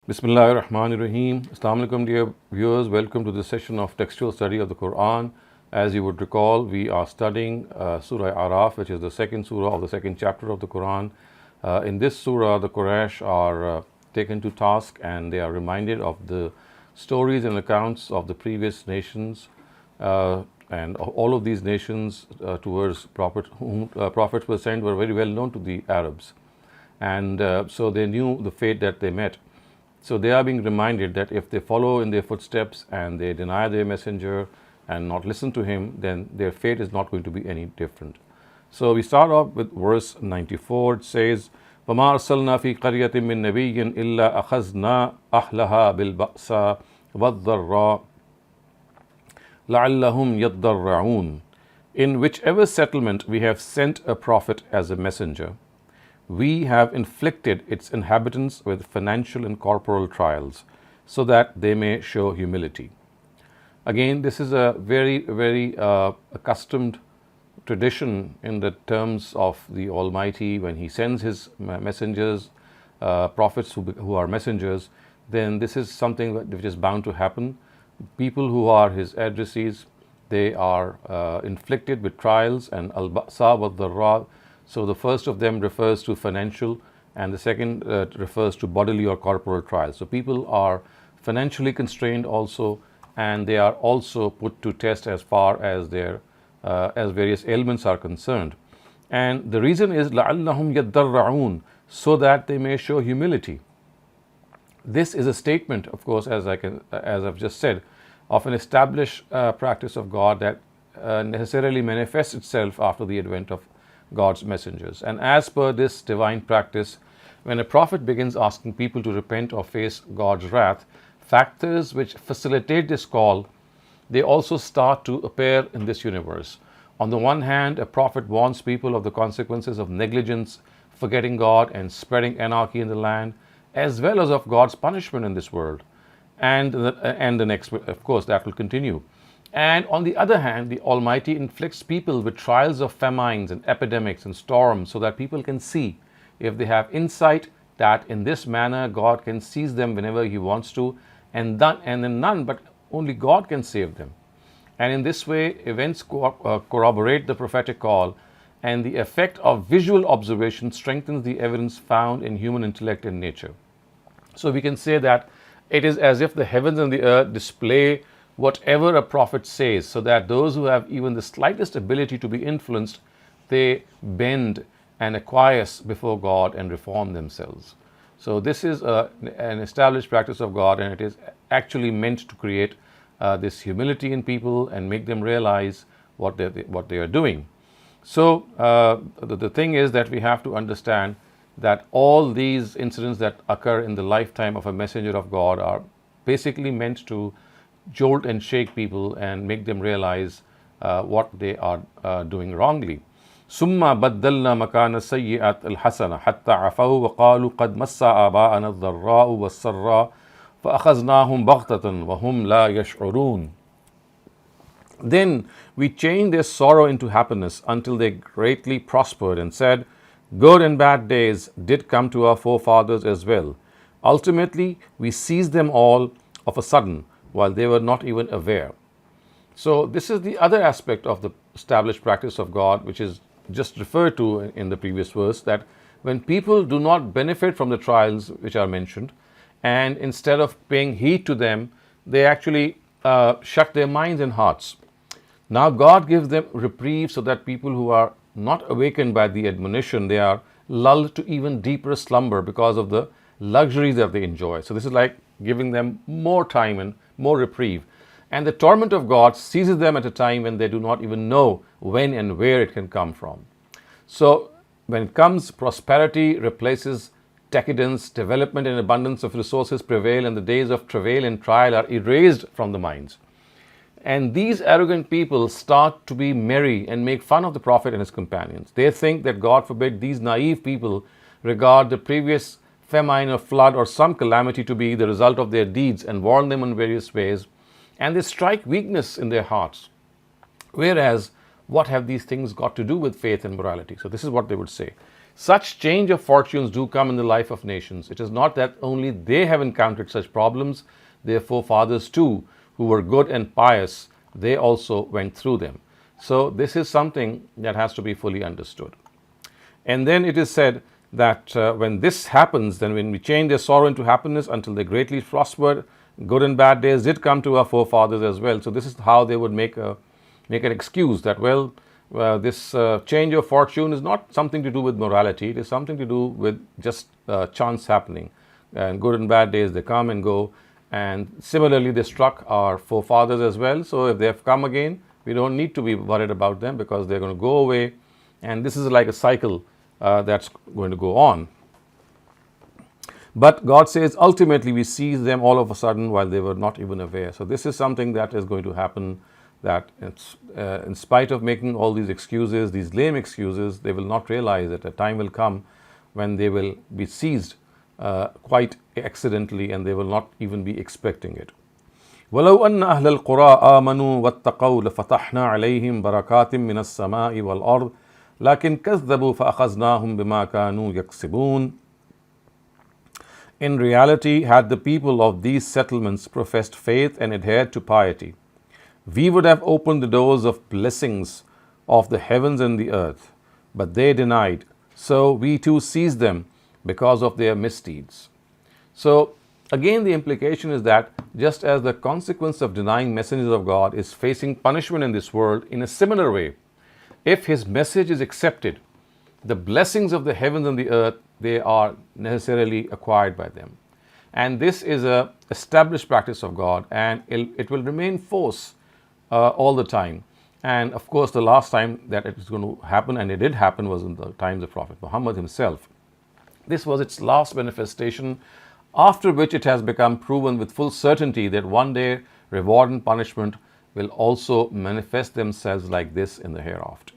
Bismillahir Rahmanir Rahim. Assalamu alaikum, dear viewers. Welcome to this session of textual study of the Quran. As you would recall, we are studying Surah Araf, which is the second surah of the second chapter of the Quran. In this surah, the Quraysh are taken to task and they are reminded of the stories and accounts of the previous nations and all of these nations towards prophets were sent were very well known to the Arabs. And so they knew the fate that they met. So they are being reminded that if they follow in their footsteps and they deny their messenger and not listen to him, then their fate is not going to be any different. So we start off with verse 94. It says, وَمَا أَرْسَلْنَا فِي قَرْيَةٍ مِّن نَبِيٍّ إِلَّا أَخَذْنَا أَهْلَهَا بِالْبَأْسَاءِ وَالضَّرَّاءِ لَعَلَّهُمْ يَضَّرَّعُونَ. In whichever settlement we have sent a prophet as a messenger, we have inflicted its inhabitants with financial and corporal trials, so that they may show humility. Again, this is a very accustomed tradition in the terms of the Almighty. When He sends His messengers, prophets who are messengers, then this is something which is bound to happen. People who are His addressees, they are inflicted with trials, and al-ba'sa wad-dharra. So the first of them refers to financial and the second refers to bodily or corporal trials. So people are financially constrained also, and they are also put to test as far as their as various ailments are concerned. And the reason is لَعَلَّهُمْ يَضَّرَّعُونَ, so that they may show humility. This is a statement, of course, as I've just said, of an established practice of God that necessarily manifests itself after the advent of God's messengers. And as per this divine practice, when a prophet begins asking people to repent or face God's wrath, factors which facilitate this call, they also start to appear in this universe. On the one hand, a prophet warns people of the consequences of negligence, forgetting God, and spreading anarchy in the land, as well as of God's punishment in this world. And the next, of course, that will continue. And on the other hand, the Almighty inflicts people with trials of famines and epidemics and storms, so that people can see, if they have insight, that in this manner God can seize them whenever He wants to, and then none but only God can save them. And in this way, events corroborate the prophetic call, and the effect of visual observation strengthens the evidence found in human intellect and nature. So we can say that it is as if the heavens and the earth display whatever a prophet says, so that those who have even the slightest ability to be influenced, they bend and acquiesce before God and reform themselves. So this is an established practice of God, and it is actually meant to create this humility in people and make them realize what they are doing. So the thing is that we have to understand that all these incidents that occur in the lifetime of a messenger of God are basically meant to jolt and shake people and make them realize what they are doing wrongly. ثم بدلنا مكان السيئات الحسنة حتى عفوا وقالوا قد مس آباءنا الضراء والسراء فأخذناهم بغتة وهم لا يشعرون. Then we changed their sorrow into happiness until they greatly prospered, and said, good and bad days did come to our forefathers as well. Ultimately, we seized them all of a sudden, while they were not even aware. So this is the other aspect of the established practice of God, which is just referred to in the previous verse, that when people do not benefit from the trials which are mentioned, and instead of paying heed to them, they actually shut their minds and hearts. Now God gives them reprieve, so that people who are not awakened by the admonition, they are lulled to even deeper slumber because of the luxuries that they enjoy. So this is like giving them more time and more reprieve. And the torment of God seizes them at a time when they do not even know when and where it can come from. So when it comes, prosperity replaces decadence, development and abundance of resources prevail, and the days of travail and trial are erased from the minds. And these arrogant people start to be merry and make fun of the Prophet and his companions. They think that, God forbid, these naive people regard the previous famine or flood or some calamity to be the result of their deeds, and warn them in various ways, and they strike weakness in their hearts. Whereas, what have these things got to do with faith and morality? So this is what they would say. Such change of fortunes do come in the life of nations. It is not that only they have encountered such problems, their forefathers too, who were good and pious, they also went through them. So this is something that has to be fully understood. And then it is said that when this happens, then when we change their sorrow into happiness until they greatly prospered, good and bad days did come to our forefathers as well. So this is how they would make an excuse that, well, this change of fortune is not something to do with morality. It is something to do with just chance happening. And good and bad days, they come and go. And similarly, they struck our forefathers as well. So if they have come again, we don't need to be worried about them because they're going to go away. And this is like a cycle that's going to go on. But God says, ultimately, we seize them all of a sudden while they were not even aware. So this is something that is going to happen, that it's, in spite of making all these excuses, these lame excuses, they will not realize that a time will come when they will be seized quite accidentally and they will not even be expecting it. وَلَوْ أَنَّ أَهْلَ الْقُرَىٰ آمَنُوا وَاتَّقَوْا لَفَتَحْنَا عَلَيْهِمْ بَرَكَاتٍ مِّنَ السَّمَاءِ وَالْأَرْضِ لَكِنْ كَذَّبُوا فَأَخَذْنَاهُمْ بِمَا كَانُوا يَكْسِبُونَ. In reality, had the people of these settlements professed faith and adhered to piety, we would have opened the doors of blessings of the heavens and the earth, but they denied. So we too seized them because of their misdeeds. So again, the implication is that just as the consequence of denying messengers of God is facing punishment in this world, in a similar way, if his message is accepted, the blessings of the heavens and the earth, they are necessarily acquired by them. And this is a established practice of God, and it will remain force all the time. And of course, the last time that it is going to happen, and it did happen, was in the times of Prophet Muhammad himself. This was its last manifestation, after which it has become proven with full certainty that one day reward and punishment will also manifest themselves like this in the hereafter.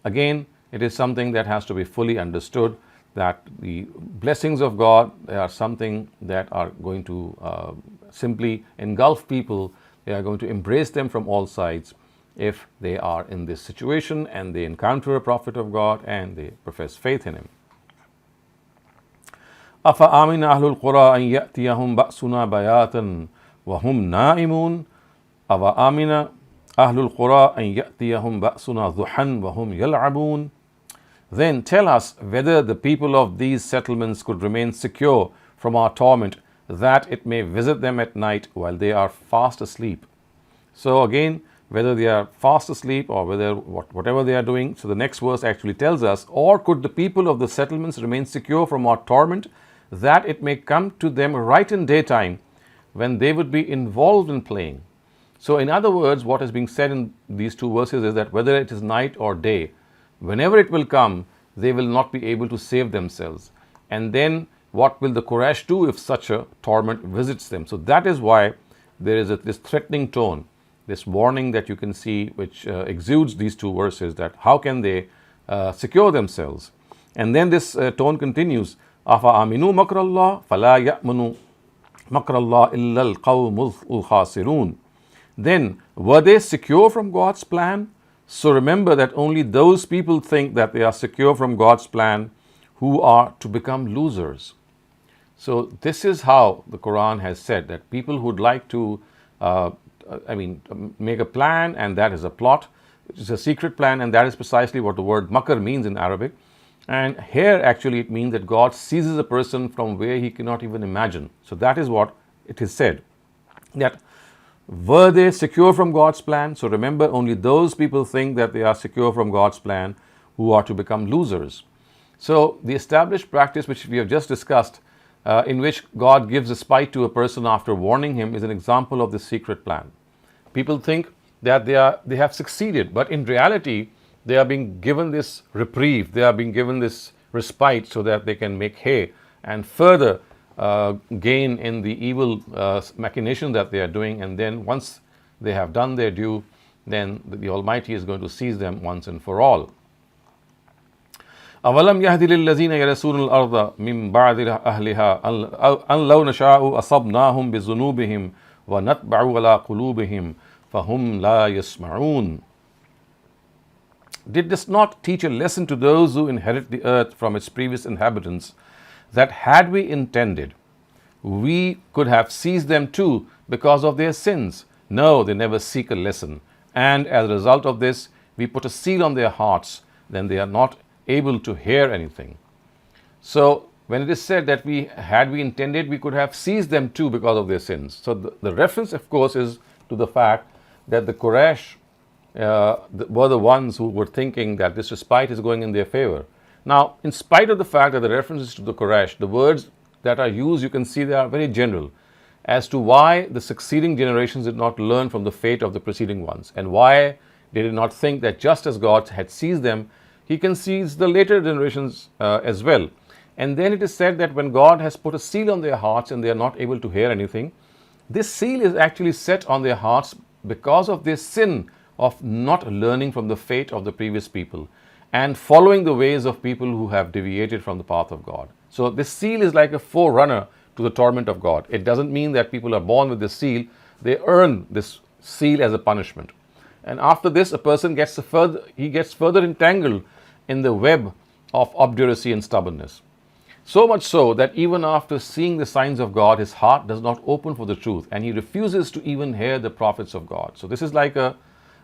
Again, it is something that has to be fully understood, that the blessings of God, they are something that are going to simply engulf people. They are going to embrace them from all sides if they are in this situation and they encounter a prophet of God and they profess faith in him. أَفَآمِنَ أَهْلُ الْقُرَىٰ أَنْ يَأْتِيَهُمْ بَأْسُنَا بَيَاتًا وَهُمْ نَائِمُونَ أَفَآمِنَ أَهْلُ الْقُرَىٰ أَنْ يَأْتِيَهُمْ بَأْسُنَا ضُحًى وَهُمْ يَلْعَبُونَ. Then tell us whether the people of these settlements could remain secure from our torment, that it may visit them at night while they are fast asleep. So again, whether they are fast asleep or whatever they are doing, so the next verse actually tells us, or could the people of the settlements remain secure from our torment, that it may come to them right in daytime when they would be involved in playing. So in other words, what is being said in these two verses is that whether it is night or day, whenever it will come, they will not be able to save themselves. And then what will the Quraysh do if such a torment visits them? So that is why there is this threatening tone, this warning that you can see, which exudes these two verses, that how can they secure themselves? And then this tone continues, أَفَآمِنُوا مَكْرَ اللَّهِ فَلَا يَأْمَنُوا مَكْرَ اللَّهِ إِلَّا الْقَوْمُ الْخَاسِرُونَ. Then were they secure from God's plan? So remember that only those people think that they are secure from God's plan who are to become losers. So this is how the Quran has said that people who would like to make a plan, and that is a plot, which is a secret plan, and that is precisely what the word makr means in Arabic. And here actually it means that God seizes a person from where he cannot even imagine. So that is what it is said, that were they secure from God's plan? So remember, only those people think that they are secure from God's plan who are to become losers. So the established practice which we have just discussed, in which God gives a spite to a person after warning him, is an example of this secret plan. People think that they have succeeded, but in reality they are being given this reprieve, they are being given this respite so that they can make hay and further gain in the evil machination that they are doing. And then once they have done their due, then the Almighty is going to seize them once and for all. أَوَلَمْ يَهْدِ لِلَّذِينَ يَرِثُونَ الْأَرْضَ مِنْ بَعْدِ أَهْلِهَا أَنْ لَوْ نَشَاءُ أَصَبْنَاهُمْ بِذُنُوبِهِمْ وَنَتْبَعُ عَلَىٰ قُلُوبِهِمْ فَهُمْ لَا يَسْمَعُونَ. did this not teach a lesson to those who inherit the earth from its previous inhabitants, that had we intended, we could have seized them too because of their sins? No, they never seek a lesson. And as a result of this, we put a seal on their hearts, then they are not able to hear anything. So, when it is said that had we intended, we could have seized them too because of their sins. So, the reference, of course, is to the fact that the Quraysh were the ones who were thinking that this respite is going in their favor. Now, in spite of the fact that the reference is to the Quraysh, the words that are used, you can see they are very general as to why the succeeding generations did not learn from the fate of the preceding ones, and why they did not think that just as God had seized them, He can seize the later generations as well. And then it is said that when God has put a seal on their hearts and they are not able to hear anything, this seal is actually set on their hearts because of their sin of not learning from the fate of the previous people and following the ways of people who have deviated from the path of God. So this seal is like a forerunner to the torment of God. It doesn't mean that people are born with this seal. They earn this seal as a punishment. And after this, a person gets further entangled in the web of obduracy and stubbornness. So much so that even after seeing the signs of God, his heart does not open for the truth, and he refuses to even hear the prophets of God. So this is like a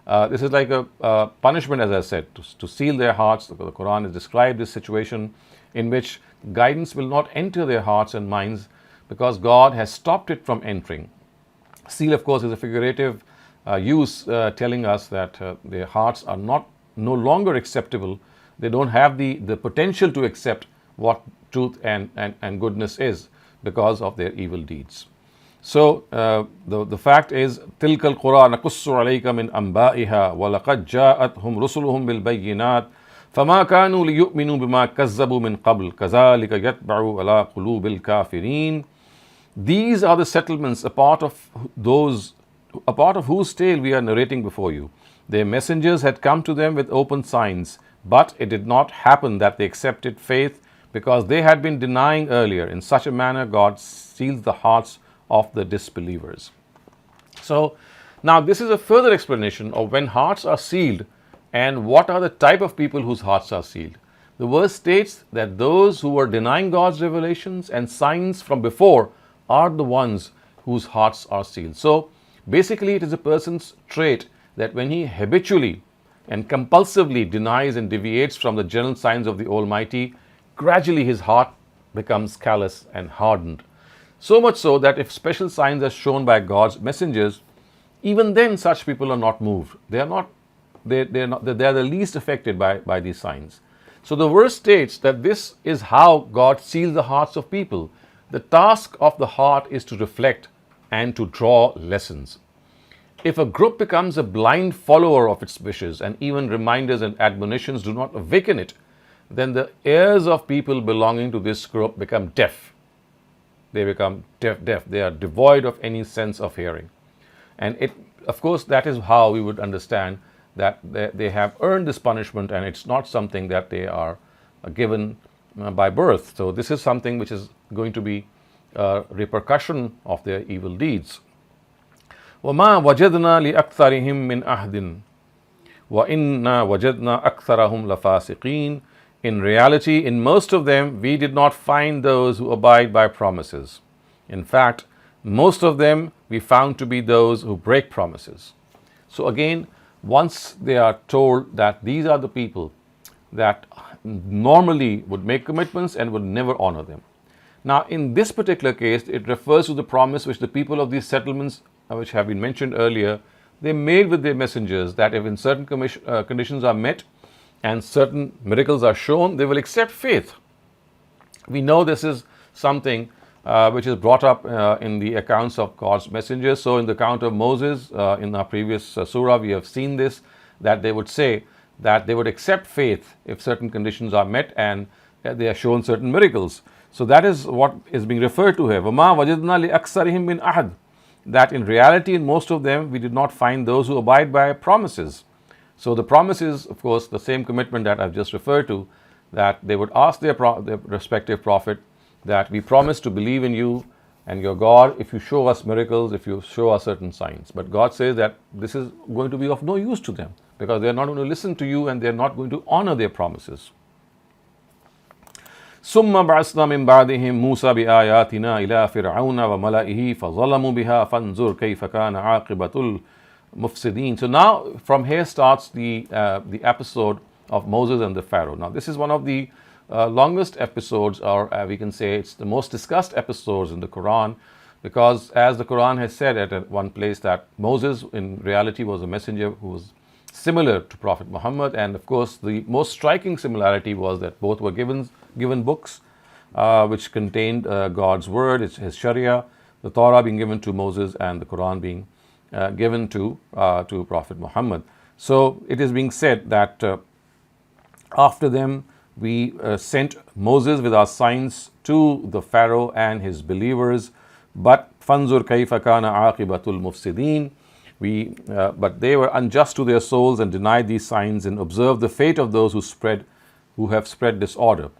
punishment, as I said, to seal their hearts. The Quran has described this situation in which guidance will not enter their hearts and minds because God has stopped it from entering. Seal, of course, is a figurative use telling us that their hearts are no longer acceptable. They don't have the potential to accept what truth and goodness is because of their evil deeds. So the fact is, تِلْكَ الْقُرَى نَقُصُّ عَلَيْكَ مِنْ أَنْبَائِهَا وَلَقَدْ جَاءَتْهُمْ رُسُلُهُمْ بِالْبَيِّنَاتِ فَمَا كَانُوا لِيُؤْمِنُوا بِمَا كَذَّبُوا مِنْ قَبْلِ كَذَلِكَ يَطْبَعُ عَلَى قُلُوبِ الْكَافِرِينَ. These are the settlements, a part of whose tale we are narrating before you. Their messengers had come to them with open signs, but it did not happen that they accepted faith because they had been denying earlier. In such a manner, God seals the hearts of the disbelievers. So, now this is a further explanation of when hearts are sealed and what are the type of people whose hearts are sealed. The verse states that those who were denying God's revelations and signs from before are the ones whose hearts are sealed. So, basically, it is a person's trait that when he habitually and compulsively denies and deviates from the general signs of the Almighty, gradually his heart becomes callous and hardened. So much so that if special signs are shown by God's messengers, even then such people are not moved. They are the least affected by these signs. So the verse states that this is how God seals the hearts of people. The task of the heart is to reflect and to draw lessons. If a group becomes a blind follower of its wishes and even reminders and admonitions do not awaken it, then the ears of people belonging to this group become deaf. They become deaf. They are devoid of any sense of hearing. And of course, that is how we would understand that they have earned this punishment, and it's not something that they are given by birth. So this is something which is going to be a repercussion of their evil deeds. وَمَا وَجَدْنَا لِأَكْثَرِهِمْ مِنْ أَهْدٍ وَإِنَّا وَجَدْنَا أَكْثَرَهُمْ لَفَاسِقِينَ. In reality, in most of them, we did not find those who abide by promises. In fact, most of them we found to be those who break promises. So again, once they are told that these are the people that normally would make commitments and would never honor them. Now, in this particular case, it refers to the promise which the people of these settlements, which have been mentioned earlier, they made with their messengers, that if in certain conditions are met and certain miracles are shown, they will accept faith. We know this is something which is brought up in the accounts of God's messengers. So in the account of Moses, in our previous surah, we have seen this, that they would say that they would accept faith if certain conditions are met and they are shown certain miracles. So that is what is being referred to here. وَمَا وَجَدْنَا لِأَكْثَرِهِمْ مِنْ أَحَدٍ. That in reality, in most of them, we did not find those who abide by promises. So the promise is, of course, the same commitment that I've just referred to, that they would ask their respective prophet that we promise to believe in you and your God if you show us miracles, if you show us certain signs. But God says that this is going to be of no use to them. because they are not going to listen to you and they are not going to honor their promises. ثم بعثنا من بعدهم موسى بآياتنا إلى فرعون وملئه فظلموا بها فانظر كيف كان عاقبة المفسدين. So now from here starts the episode of Moses and the Pharaoh. Now this is one of the longest episodes, or we can say it's the most discussed episodes in the Quran, because as the Quran has said at one place that Moses in reality was a messenger who was similar to Prophet Muhammad, and of course the most striking similarity was that both were given books which contained God's word, his Sharia, the Torah being given to Moses and the Quran being given to Prophet Muhammad. So it is being said that after them we sent Moses with our signs to the Pharaoh and his believers, but fanzur kayfa kana aqibatul mufsidin. But they were unjust to their souls and denied these signs, and observed the fate of those who have spread disorder.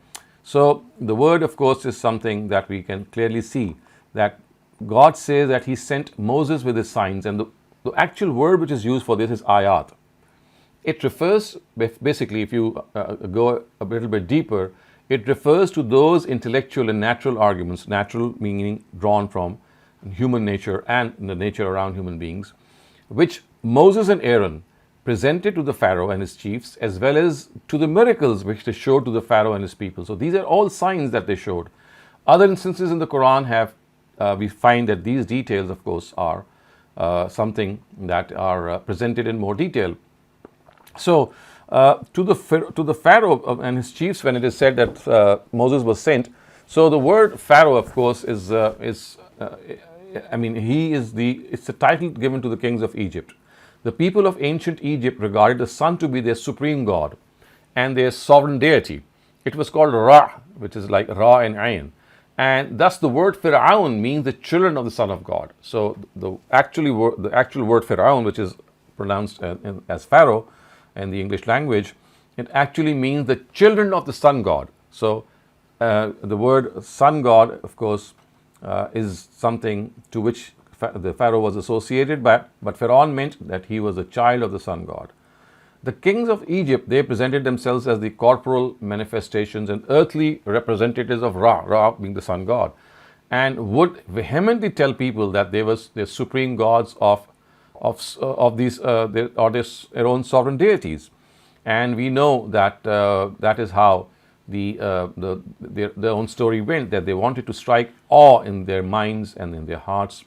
So the word, of course, is something that we can clearly see that God says that He sent Moses with His signs, and the actual word which is used for this is ayat. It refers, basically, if you go a little bit deeper, it refers to those intellectual and natural arguments, natural meaning drawn from human nature and the nature around human beings, which Moses and Aaron presented to the Pharaoh and his chiefs, as well as to the miracles which they showed to the Pharaoh and his people. So these are all signs that they showed. Other instances in the Quran we find that these details, of course, are something that are presented in more detail. So to the Pharaoh and his chiefs, when it is said that Moses was sent, so the word Pharaoh, of course, it's a title given to the kings of Egypt. The people of ancient Egypt regarded the sun to be their supreme god and their sovereign deity. It was called Ra, which is like Ra and Ain. And thus the word Fir'aun means the children of the son of God. So the actual word Fir'aun, which is pronounced as Pharaoh in the English language, it actually means the children of the sun god. So the word sun god, of course, is something to which the Pharaoh was associated, but Pharaoh meant that he was a child of the sun god. The kings of Egypt, they presented themselves as the corporal manifestations and earthly representatives of Ra, Ra being the sun god, and would vehemently tell people that they were the supreme gods of their own sovereign deities. And we know that that is how their own story went, that they wanted to strike awe in their minds and in their hearts.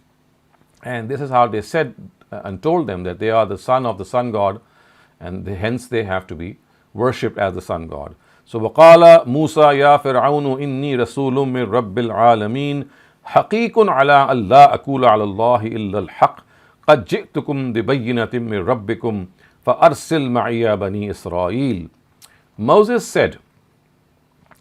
And this is how they said and told them that they are the son of the sun god, and hence they have to be worshipped as the sun god. So وَقَالَ مُوسَى يَا فِرْعَوْنُ إِنِّي رَسُولٌ مِّن رَبِّ الْعَالَمِينَ حَقِيقٌ عَلَىٰ أَن لَا أَقُولَ عَلَى اللَّهِ إِلَّا الْحَقَّ قَدْ جِئْتُكُمْ بِبَيِّنَةٍ مِّن رَبِّكُمْ فَأَرْسِلْ مَعِيَ بَنِي إِسْرَائِيلَ. Moses said,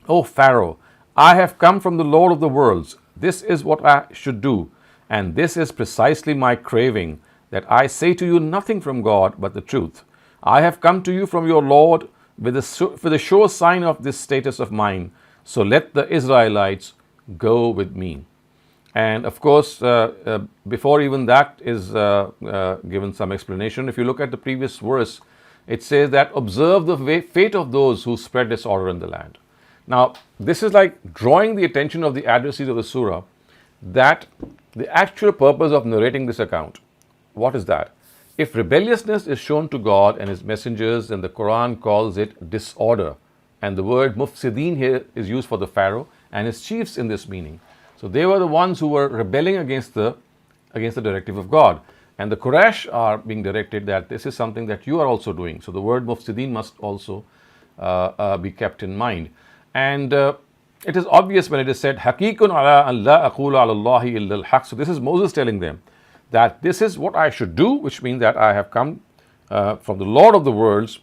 O Pharaoh, I have come from the Lord of the worlds. This is what I should do, and this is precisely my craving, that I say to you nothing from God but the truth. I have come to you from your Lord with a sure sign of this status of mine. So let the Israelites go with me. And of course, before even that is given some explanation, if you look at the previous verse, it says that observe the fate of those who spread disorder in the land. Now, this is like drawing the attention of the adversaries of the surah that the actual purpose of narrating this account, what is that? If rebelliousness is shown to God and His messengers, then the Quran calls it disorder. And the word mufsideen here is used for the Pharaoh and his chiefs in this meaning. So they were the ones who were rebelling against the directive of God. And the Quraysh are being directed that this is something that you are also doing. So the word mufsideen must also be kept in mind. And it is obvious when it is said, Haqiqun ala an la aqula ala Allahi illa al-haq. So this is Moses telling them that this is what I should do, which means that I have come from the Lord of the worlds,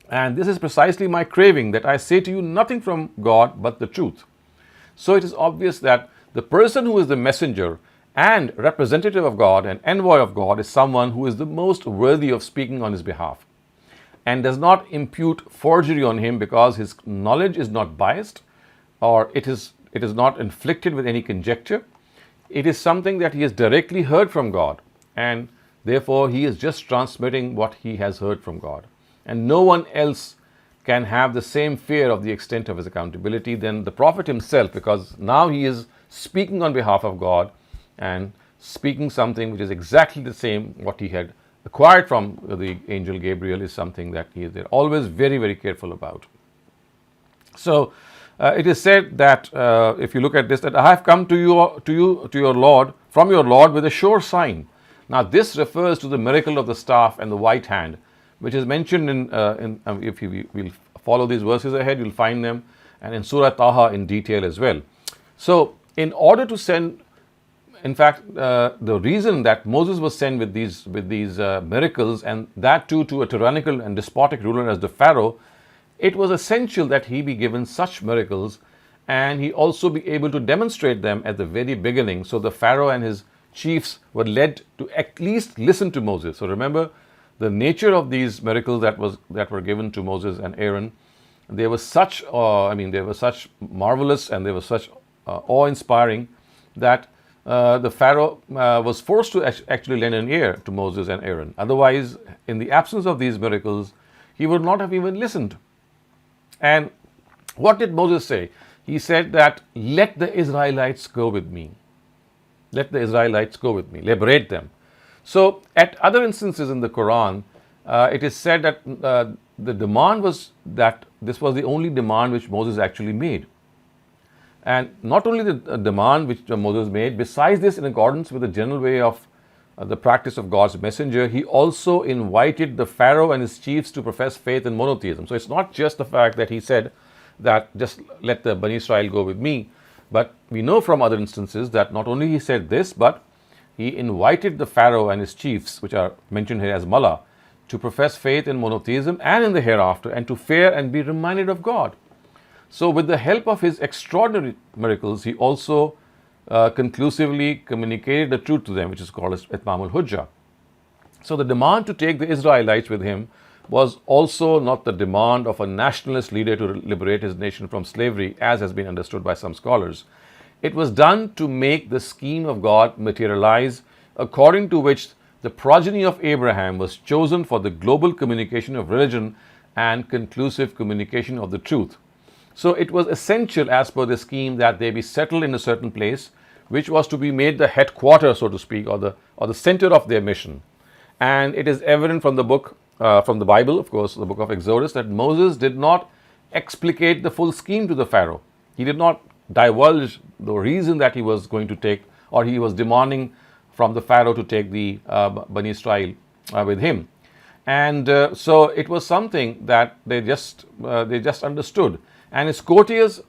and this is precisely my craving, that I say to you nothing from God but the truth. So it is obvious that the person who is the messenger and representative of God and envoy of God is someone who is the most worthy of speaking on His behalf, and does not impute forgery on him because his knowledge is not biased, or it is not inflicted with any conjecture. It is something that he has directly heard from God, and Therefore, he is just transmitting what he has heard from God. And no one else can have the same fear of the extent of his accountability than the Prophet himself, because now he is speaking on behalf of God and speaking something which is exactly the same what he had acquired from the angel Gabriel is something that they're always very, very careful about. So it is said that if you look at this, that I have come to your Lord, from your Lord with a sure sign. Now this refers to the miracle of the staff and the white hand, which is mentioned if you will follow these verses ahead, you'll find them, and in Surah Taha in detail as well. So in order to send, in fact, the reason that Moses was sent with these miracles, and that too to a tyrannical and despotic ruler as the Pharaoh, it was essential that he be given such miracles and he also be able to demonstrate them at the very beginning. So the Pharaoh and his chiefs were led to at least listen to Moses. So remember the nature of these miracles that were given to Moses and Aaron. They were such, they were such marvelous and they were such awe-inspiring that the Pharaoh was forced to actually lend an ear to Moses and Aaron. Otherwise, in the absence of these miracles, he would not have even listened. And what did Moses say? He said that, let the Israelites go with me. Let the Israelites go with me. Liberate them. So at other instances in the Quran, it is said that the demand was that this was the only demand which Moses actually made. And not only the demand which Moses made, besides this, in accordance with the general way of the practice of God's messenger, he also invited the Pharaoh and his chiefs to profess faith in monotheism. So it's not just the fact that he said that just let the Bani Israel go with me, but we know from other instances that not only he said this, but he invited the Pharaoh and his chiefs, which are mentioned here as Mullah, to profess faith in monotheism and in the hereafter, and to fear and be reminded of God. So with the help of his extraordinary miracles, he also conclusively communicated the truth to them, which is called as Itmam al-Hujjah. So the demand to take the Israelites with him was also not the demand of a nationalist leader to liberate his nation from slavery, as has been understood by some scholars. It was done to make the scheme of God materialize, according to which the progeny of Abraham was chosen for the global communication of religion and conclusive communication of the truth. So it was essential, as per the scheme, that they be settled in a certain place, which was to be made the headquarters, so to speak, or the center of their mission. And it is evident from the book, from the Bible, of course, the book of Exodus, that Moses did not explicate the full scheme to the Pharaoh. He did not divulge the reason that he was going to take, or he was demanding from the Pharaoh to take the Bani Israel with him. And so it was something that they just understood. And his courtiers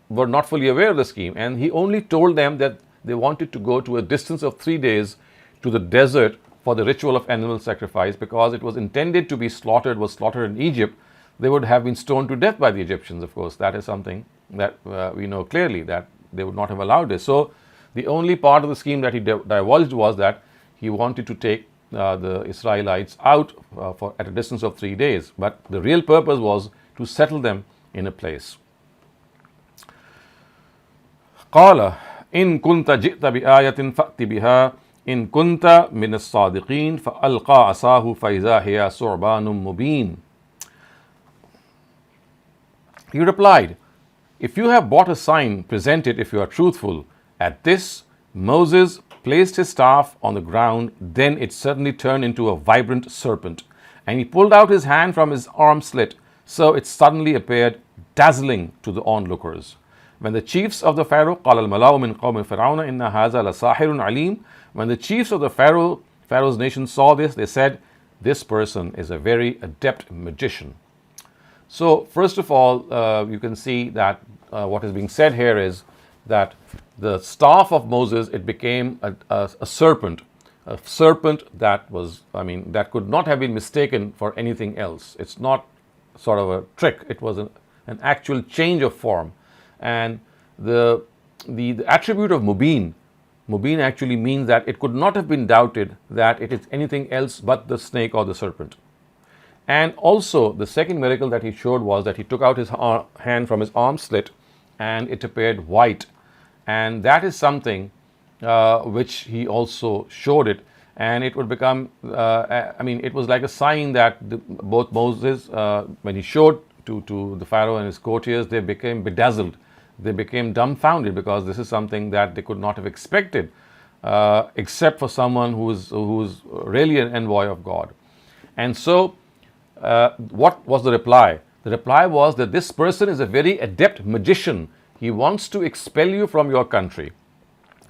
were not fully aware of the scheme, and he only told them that they wanted to go to a distance of 3 days to the desert for the ritual of animal sacrifice, because it was intended to be slaughtered, was slaughtered in Egypt. They would have been stoned to death by the Egyptians, of course. That is something that we know clearly, that they would not have allowed this. So the only part of the scheme that he divulged was that he wanted to take the Israelites out at a distance of 3 days. But the real purpose was to settle them in a place. قال إن كنت جئت بآية فأت بها إن كنت من الصادقين فألقى عصاه فإذا هي ثعبان مبين. He replied, if you have brought a sign, present it if you are truthful. At this, Moses placed his staff on the ground, then it suddenly turned into a vibrant serpent, and he pulled out his hand from his arm slit, so it suddenly appeared dazzling to the onlookers. When the chiefs of the Pharaoh, قال الملأ من قوم فرعون إن هذا لساحر عليم, when the chiefs of the Pharaoh's nation saw this, they said, this person is a very adept magician. So first of all, you can see that what is being said here is that the staff of Moses, it became a serpent that was, that could not have been mistaken for anything else. It's not sort of a trick. It was an actual change of form. And the attribute of Mubin actually means that it could not have been doubted that it is anything else but the snake or the serpent. And also the second miracle that he showed was that he took out his hand from his arm slit and it appeared white. And that is something which he also showed it. and it would become, it was like a sign that both Moses, when he showed to the Pharaoh and his courtiers, they became bedazzled. They became dumbfounded, because this is something that they could not have expected, except for someone who's really an envoy of God. And so, what was the reply? The reply was that this person is a very adept magician. He wants to expel you from your country.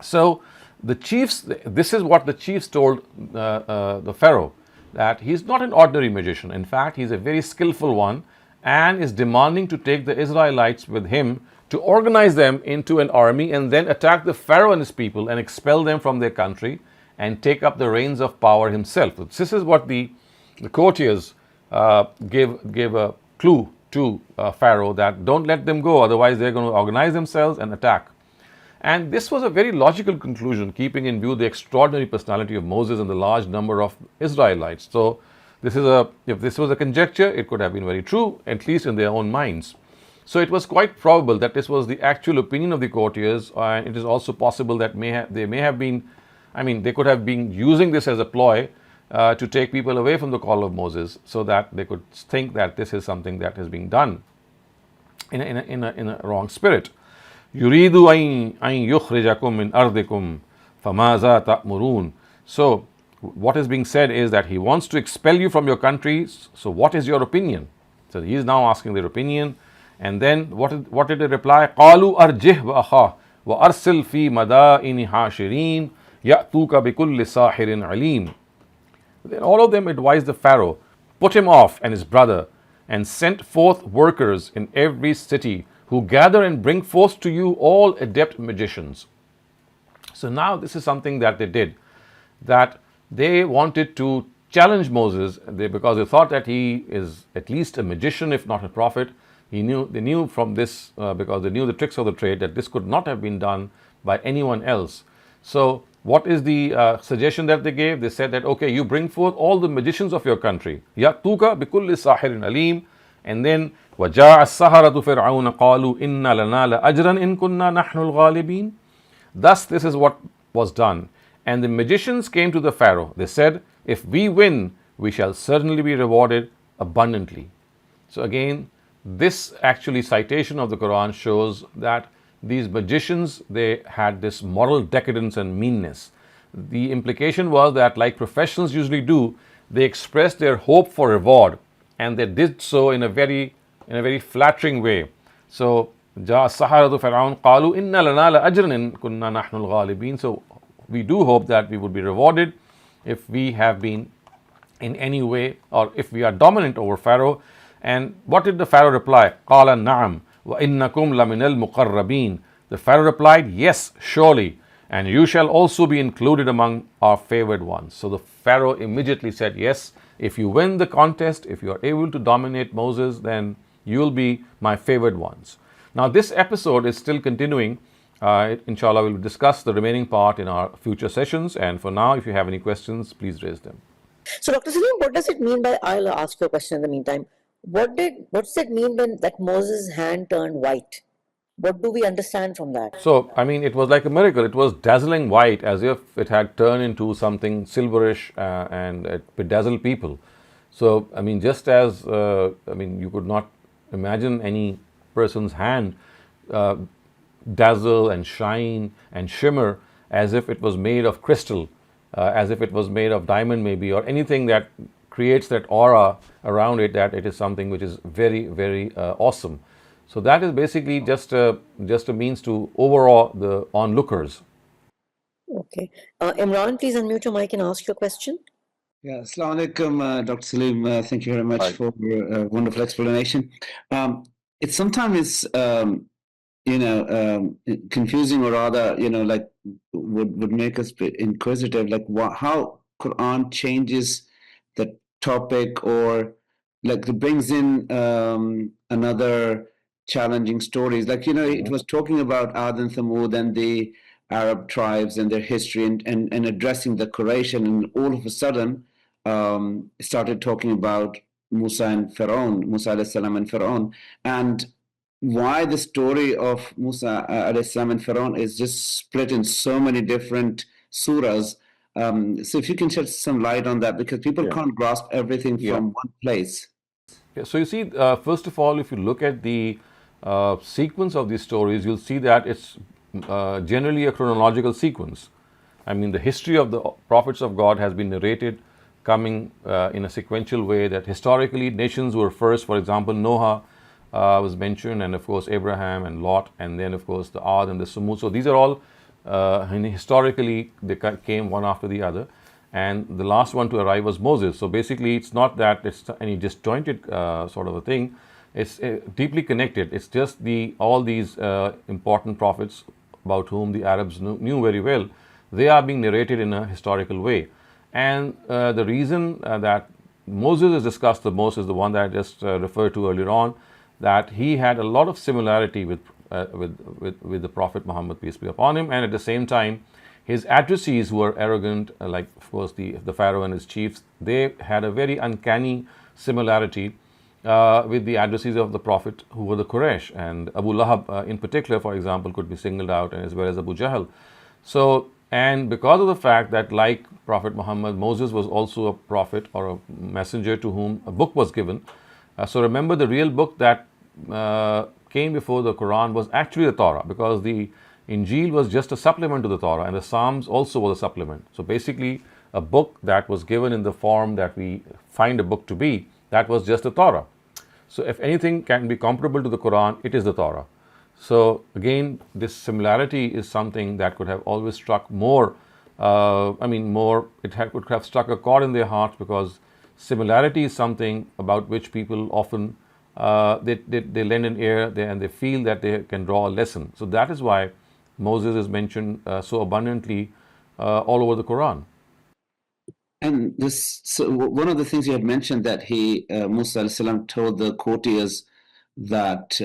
So the chiefs, this is what the chiefs told the Pharaoh, that he's not an ordinary magician. In fact, he's a very skillful one, and is demanding to take the Israelites with him to organize them into an army and then attack the Pharaoh and his people and expel them from their country and take up the reins of power himself. This is what the courtiers gave a clue to Pharaoh, that don't let them go, otherwise they're going to organize themselves and attack. And this was a very logical conclusion, keeping in view the extraordinary personality of Moses and the large number of Israelites. So if this was a conjecture, it could have been very true, at least in their own minds. So it was quite probable that this was the actual opinion of the courtiers, and it is also possible that they could have been using this as a ploy to take people away from the call of Moses, so that they could think that this is something that is being done in a wrong spirit. Yuridu an yukhrijakum min ardikum famaza ta'murun. So what is being said is that he wants to expel you from your countries. So what is your opinion? So he is now asking their opinion. And then what did they reply? Qalu arjih wa akha wa arsil fi madaini hashirin ya'tuka bi kulli sahirin alim. Then all of them advised the Pharaoh, put him off and his brother, and sent forth workers in every city, who gather and bring forth to you all adept magicians. So now this is something that they did, that they wanted to challenge Moses, because they thought that he is at least a magician, if not a prophet. They knew from this, because they knew the tricks of the trade, that this could not have been done by anyone else. So what is the suggestion that they gave? They said that, okay, you bring forth all the magicians of your country. Ya'tuka bi kulli sahirin alim. And then وَجَاءَ السَّحَرَةُ فِرْعَوْنَ قَالُوا إِنَّ لَنَا لَأَجْرًا إِن كُنَّا نَحْنُ الْغَالِبِينَ. Thus this is what was done. And the magicians came to the Pharaoh. They said, if we win, we shall certainly be rewarded abundantly. So again, this actually citation of the Quran shows that these magicians, they had this moral decadence and meanness. The implication was that, like professionals usually do, they expressed their hope for reward, and they did so in a very flattering way. So جاء السحرة فرعون قالوا إن لنا لأجرا إن كنا نحن الغالبين. So we do hope that we would be rewarded if we have been in any way, or if we are dominant over Pharaoh. And what did the Pharaoh reply? قال نعم وإنكم لمن المقربين. The Pharaoh replied, yes, surely, and you shall also be included among our favored ones. So the Pharaoh immediately said, yes, if you win the contest, if you are able to dominate Moses, then you will be my favored ones. Now this episode is still continuing. Inshallah, we will discuss the remaining part in our future sessions. And for now, if you have any questions, please raise them. So Dr. Saleem, what does it mean by, I'll ask you a question in the meantime. What does it mean when that Moses' hand turned white? What do we understand from that? So, it was like a miracle. It was dazzling white, as if it had turned into something silverish, and it bedazzled people. So, just as, you could not imagine any person's hand dazzle and shine and shimmer as if it was made of crystal, as if it was made of diamond maybe, or anything that creates that aura around it, that it is something which is very, very awesome. So that is basically just a means to overawe the onlookers. Okay. Imran, please unmute your mic and ask your question. Yeah, Assalamu alaikum, Dr. Saleem. Thank you very much for your wonderful explanation. It sometimes confusing, or rather, would make us inquisitive, like how Quran changes the topic, or like it brings in another challenging stories. Like, it was talking about Ad and Thamud and the Arab tribes and their history, and addressing the Quraysh, and all of a sudden started talking about Musa alayhi salam and Pharaoh, and why the story of Musa alayhi salam and Pharaoh is just split in so many different surahs. So if you can shed some light on that, because people can't grasp everything from one place. Yeah, so you see, first of all, if you look at the sequence of these stories, you'll see that it's generally a chronological sequence. I mean, the history of the prophets of God has been narrated coming in a sequential way, that historically nations were first. For example, Noah was mentioned, and of course Abraham and Lot, and then of course the Ad and the Samud. So these are all historically they came one after the other, and the last one to arrive was Moses. So basically it's not that it's any disjointed sort of a thing. It's deeply connected. It's just all these important prophets about whom the Arabs knew very well. They are being narrated in a historical way. And the reason that Moses is discussed the most is the one that I just referred to earlier on, that he had a lot of similarity with the Prophet Muhammad, peace be upon him, and at the same time his addressees who were arrogant, like of course the Pharaoh and his chiefs, they had a very uncanny similarity with the addressees of the Prophet, who were the Quraysh, and Abu Lahab in particular, for example, could be singled out, and as well as Abu Jahl. So, and because of the fact that, like Prophet Muhammad, Moses was also a prophet or a messenger to whom a book was given. So remember, the real book that came before the Quran was actually the Torah, because the Injil was just a supplement to the Torah, and the Psalms also was a supplement. So basically, a book that was given in the form that we find a book to be, that was just the Torah. So if anything can be comparable to the Quran, it is the Torah. So again, this similarity is something that could have always struck more. Could have struck a chord in their hearts, because similarity is something about which people often they lend an ear and they feel that they can draw a lesson. So that is why Moses is mentioned so abundantly all over the Quran. And so one of the things you had mentioned, that Musa alayhi salam told the courtiers that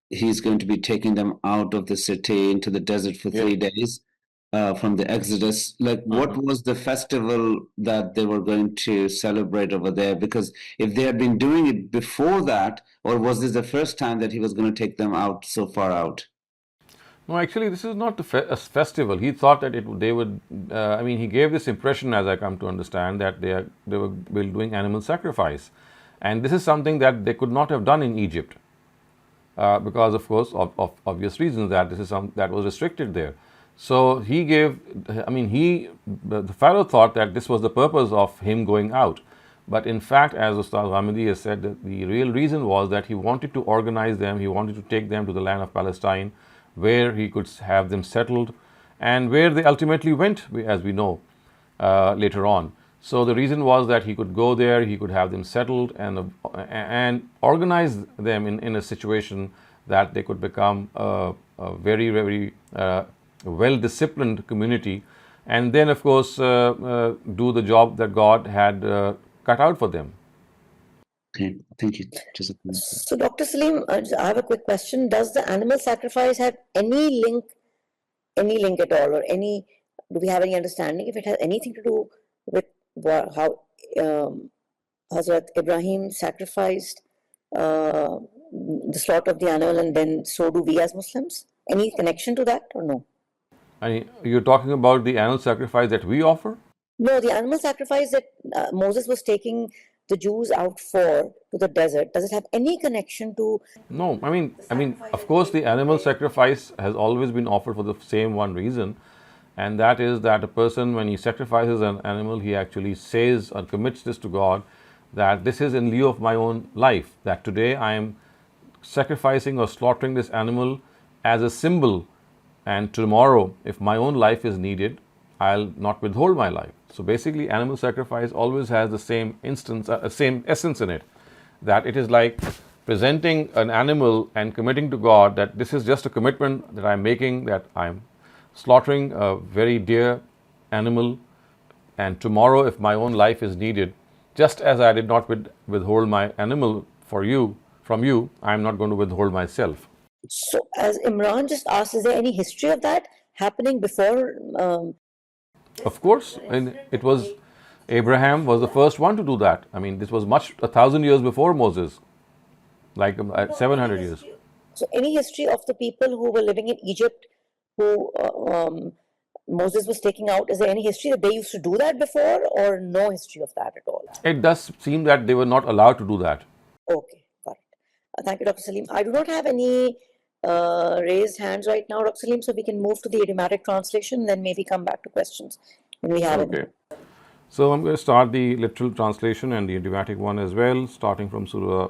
he's going to be taking them out of the city into the desert for 3 days from the Exodus. Like, what was the festival that they were going to celebrate over there? Because if they had been doing it before that, or was this the first time that he was going to take them out so far out? No, actually, this is not a festival. He thought that they would. He gave this impression, as I come to understand, that they were doing animal sacrifice, and this is something that they could not have done in Egypt, because, of course, of obvious reasons, that this is that was restricted there. So he gave. The Pharaoh thought that this was the purpose of him going out, but in fact, as Ustaz Ghamidi has said, that the real reason was that he wanted to organize them. He wanted to take them to the land of Palestine, where he could have them settled, and where they ultimately went, as we know later on. So the reason was that he could go there, he could have them settled, and organize them in a situation that they could become a very, very well-disciplined community, and then, of course, do the job that God had cut out for them. Okay, thank you. So, Dr. Saleem, I have a quick question. Does the animal sacrifice have any link at all, or do we have any understanding if it has anything to do with how Hazrat Ibrahim sacrificed the slaughter of the animal, and then so do we as Muslims? Any connection to that, or no? You're talking about the animal sacrifice that we offer? No, the animal sacrifice that Moses was taking the Jews out to the desert. Does it have any connection to? No, of course, the animal sacrifice has always been offered for the same one reason, and that is that a person, when he sacrifices an animal, he actually says or commits this to God, that this is in lieu of my own life, that today I am sacrificing or slaughtering this animal as a symbol, and tomorrow, if my own life is needed, I'll not withhold my life. So basically, animal sacrifice always has the same same essence in it, that it is like presenting an animal and committing to God that this is just a commitment that I'm making, that I'm slaughtering a very dear animal, and tomorrow, if my own life is needed, just as I did not withhold my animal from you, I'm not going to withhold myself. So, as Imran just asked, is there any history of that happening before? Of course, and it was Abraham was the first one to do that. This was 1,000 years before Moses, like 700 years. So, any history of the people who were living in Egypt who Moses was taking out, is there any history that they used to do that before, or no history of that at all? It does seem that they were not allowed to do that. Okay, got it. Thank you, Dr. Saleem. I do not have any raised hands right now, Dr. Saleem, so we can move to the idiomatic translation, then maybe come back to questions when we have Okay. any. So I'm going to start the literal translation and the idiomatic one as well, starting from Surah,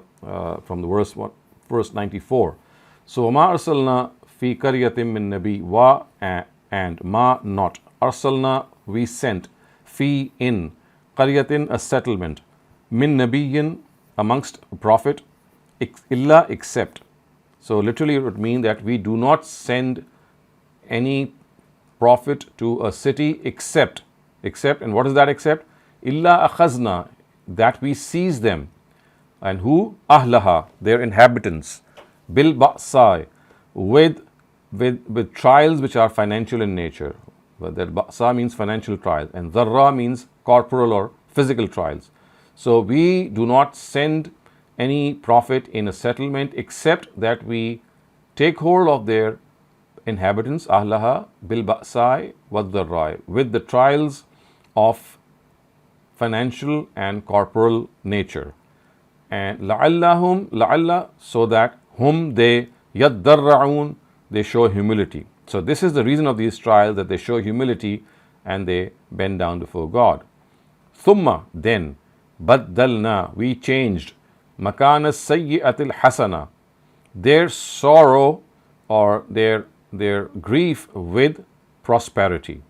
from the verse 94. So ma arsalna fi qaryatin min nabi wa and ma not. Arsalna, we sent, fi in, qaryatin, a settlement, min nabiyyin, amongst a prophet, illa, except. So literally it would mean that we do not send any prophet to a city except, and what is that except? Illa akhazna, that we seize them. And who? Ahlaha, their inhabitants. Bil ba'sai, with trials which are financial in nature. But that ba'sa means financial trials, and dharra means corporal or physical trials. So we do not send any prophet in a settlement except that we take hold of their inhabitants, ahlaha, bil ba'sai wa dharrai, with the trials of financial and corporal nature. And la'alla, so that whom they yaddarra'un, they show humility. So this is the reason of these trials, that they show humility and they bend down before God. Thumma, then, baddalna, we changed, makana sayyi'atil hasana, their sorrow or their grief with prosperity.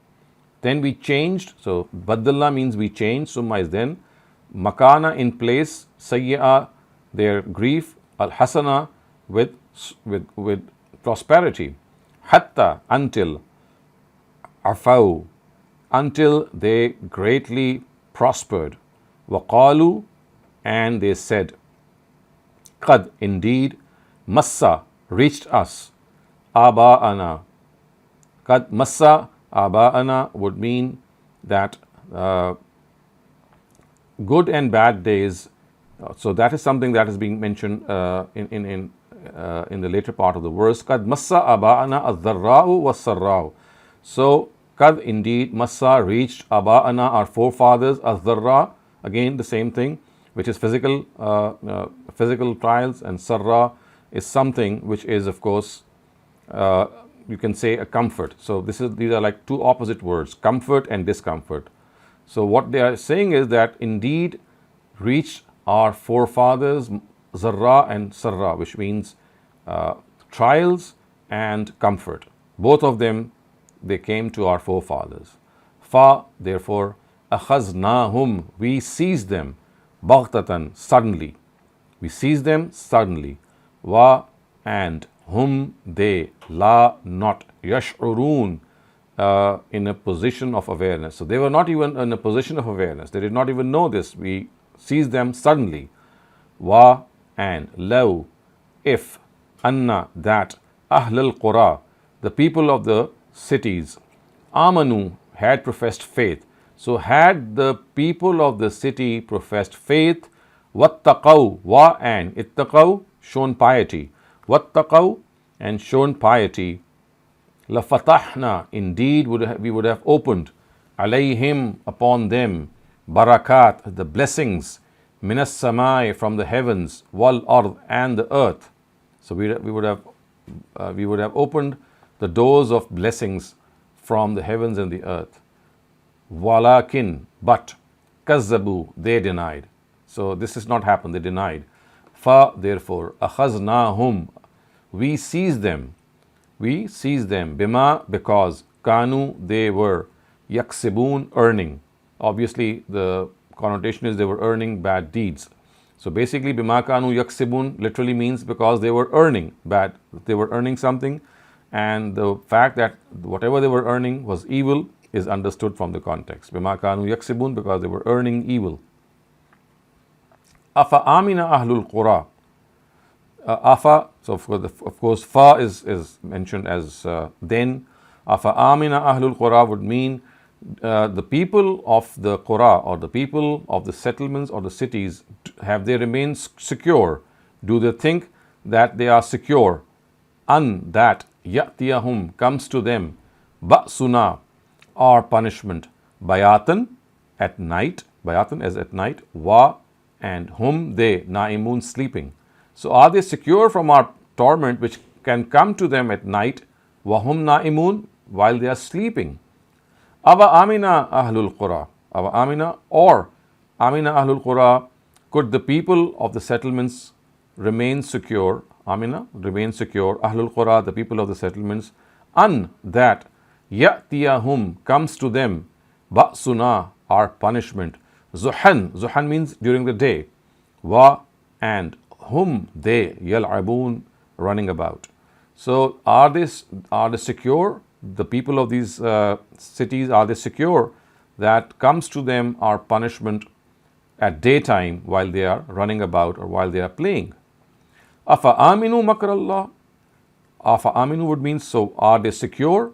Then we changed, so baddalna means we changed, summa is then, makana, in place, sayyi'a, their grief, al hasana, with prosperity, hatta, until, afau, until they greatly prospered, waqalu, and they said, qad, indeed, massa, reached us, aba'ana. Qad massa aba'ana would mean that good and bad days. So that is something that is being mentioned in the later part of the verse. Qad massa aba'ana ad-dharra'u was-sarra'u. So qad, indeed, massa, reached, aba'ana, our forefathers, ad-dharra, again the same thing, which is physical trials, and sarra is something which is, of course, you can say a comfort. So these are like two opposite words, comfort and discomfort. So what they are saying is that indeed reached our forefathers, zarra and sarra, which means trials and comfort. Both of them, they came to our forefathers. Fa, therefore, akhaznahum, we seized them, baghtatan, suddenly. We seized them suddenly. Wa, and whom, they, la, not, yash'urun, in a position of awareness. So they were not even in a position of awareness. They did not even know this. We seized them suddenly. Wa, and law, if, anna, that, ahlul qura, the people of the cities, amanu, had professed faith. So had the people of the city professed faith, wattaqaw, wa, and ittaqaw, shown piety, wattaqaw, and shown piety, lafatahna, indeed we would have opened, alayhim, upon them, barakat, the blessings, minas samai, from the heavens, wal ard, and the earth. So we would have opened the doors of blessings from the heavens and the earth. Walakin, but, kazzabu, they denied. So this has not happened, they denied. Fa, therefore, akhaznahum, we seized them, bima, because, kanu, they were, yaksibun, earning. Obviously the connotation is they were earning bad deeds. So basically bima kanu yaksibun literally means because they were earning bad, they were earning something, and the fact that whatever they were earning was evil is understood from the context. Bima kanu yaksibun, because they were earning evil. Afa amina ahlul qura. Afa, so of course fa is mentioned as then. Afa amina ahlul qura would mean the people of the qura, or the people of the settlements or the cities, have they remained secure? Do they think that they are secure? An, that, ya'tiyahum, comes to them, ba'suna, our punishment. Bayatan, at night, bayatan as at night, wa, and hum, they, na'imun, sleeping. So are they secure from our torment which can come to them at night, wa hum na'imun, while they are sleeping? Ava amina ahlul qura, ava amina, or amina ahlul qura, could the people of the settlements remain secure? Amina, remain secure. Ahlul qura, the people of the settlements, an, that ya'tiyahum, comes to them, ba'suna, our punishment, zuhan, zuhan means during the day, wa, and hum, they, yal'abun, running about. So are they secure? The people of these cities, are they secure that comes to them our punishment at daytime while they are running about or while they are playing? Afa aminu makrallah. Afa aminu would mean, so are they secure?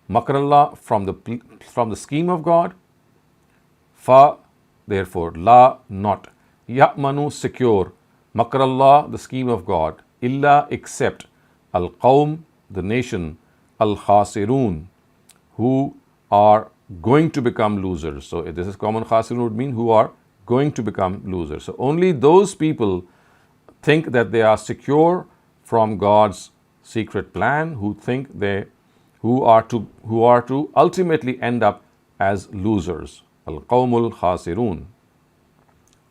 Makrallah, from the scheme of God. Fa, therefore, la, not. Ya'manu, secure. Makrallah, the scheme of God. Illa, except. Al-Qawm, the nation. Al-Khasirun, who are going to become losers. So this is common. Khasirun would mean who are going to become losers. So only those people think that they are secure from God's secret plan, who are to ultimately end up as losers. Al-Qawmul Khasirun.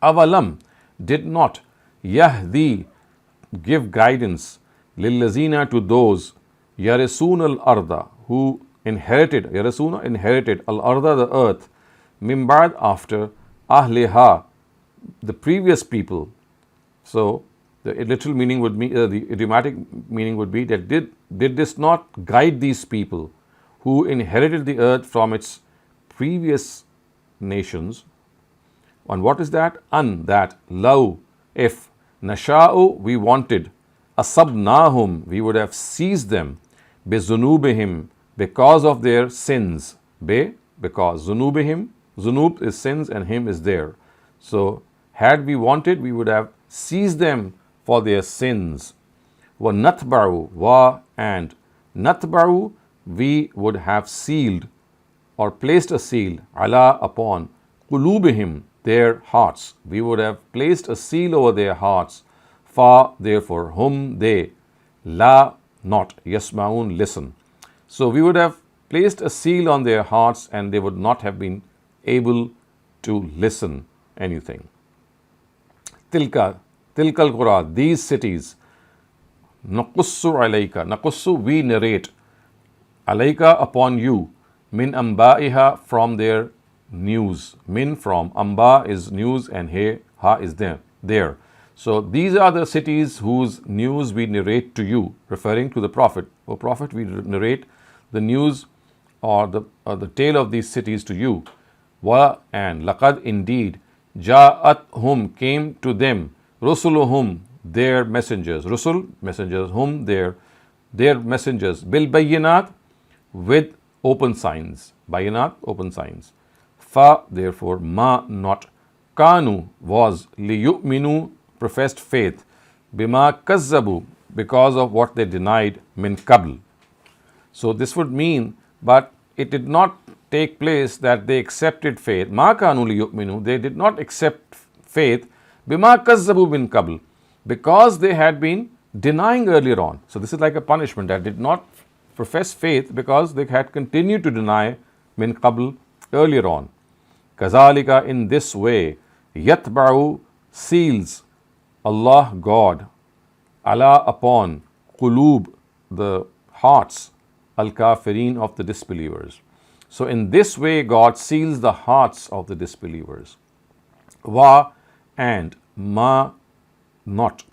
Avalam, did not, Yahdi, give guidance, Lillazina, to those, Yarisun al-Arda, who inherited, Yarisuna, inherited, al-Arda, the earth, Mimbad, after, Ahliha, the previous people. So the literal meaning would be, the idiomatic meaning would be that did this not guide these people who inherited the earth from its previous nations? And what is that? An, that, law, if, nasha'u, we wanted, asabnahum, we would have seized them, bizunubihim, because of their sins. Because zunubihim, zunub is sins and him is there. So had we wanted, we would have seized them for their sins. Wa natba'u, wa, and natba'u, we would have sealed or placed a seal, ala, upon, qulubihim, their hearts. We would have placed a seal over their hearts. Fa, therefore, hum, they, la, not, yasma'un, listen. So we would have placed a seal on their hearts and they would not have been able to listen anything. Tilkal qura, these cities, naqussu alayka, naqussu, we narrate, alayka, upon you, min amba'iha, from their news. Min, from, amba is news, and ha is there. So these are the cities whose news we narrate to you, referring to the Prophet. O Prophet, we narrate the news or the tale of these cities to you. Wa, and laqad, indeed, ja'athum, came to them, rusuluhum, their messengers. Rusul, messengers, hum, their messengers, bil bayyinat, with open signs. Bayyinat, open signs. Fa, therefore, ma, not, kanu, was, liyu'minu, professed faith, bima kazzabu, because of what they denied, min qabl. So this would mean, but it did not take place that they accepted faith. Ma kanu liyu'minu, they did not accept faith, bima kazzabu min qabl, because they had been denying earlier on. So this is like a punishment, that did not profess faith because they had continued to deny min qabl, earlier on. Kazalika, in this way, yatba'u, seals, Allah, God, ala, upon, qulub, the hearts, al-kafirin, of the disbelievers. So in this way, God seals the hearts of the disbelievers. Wa, and, ma, not,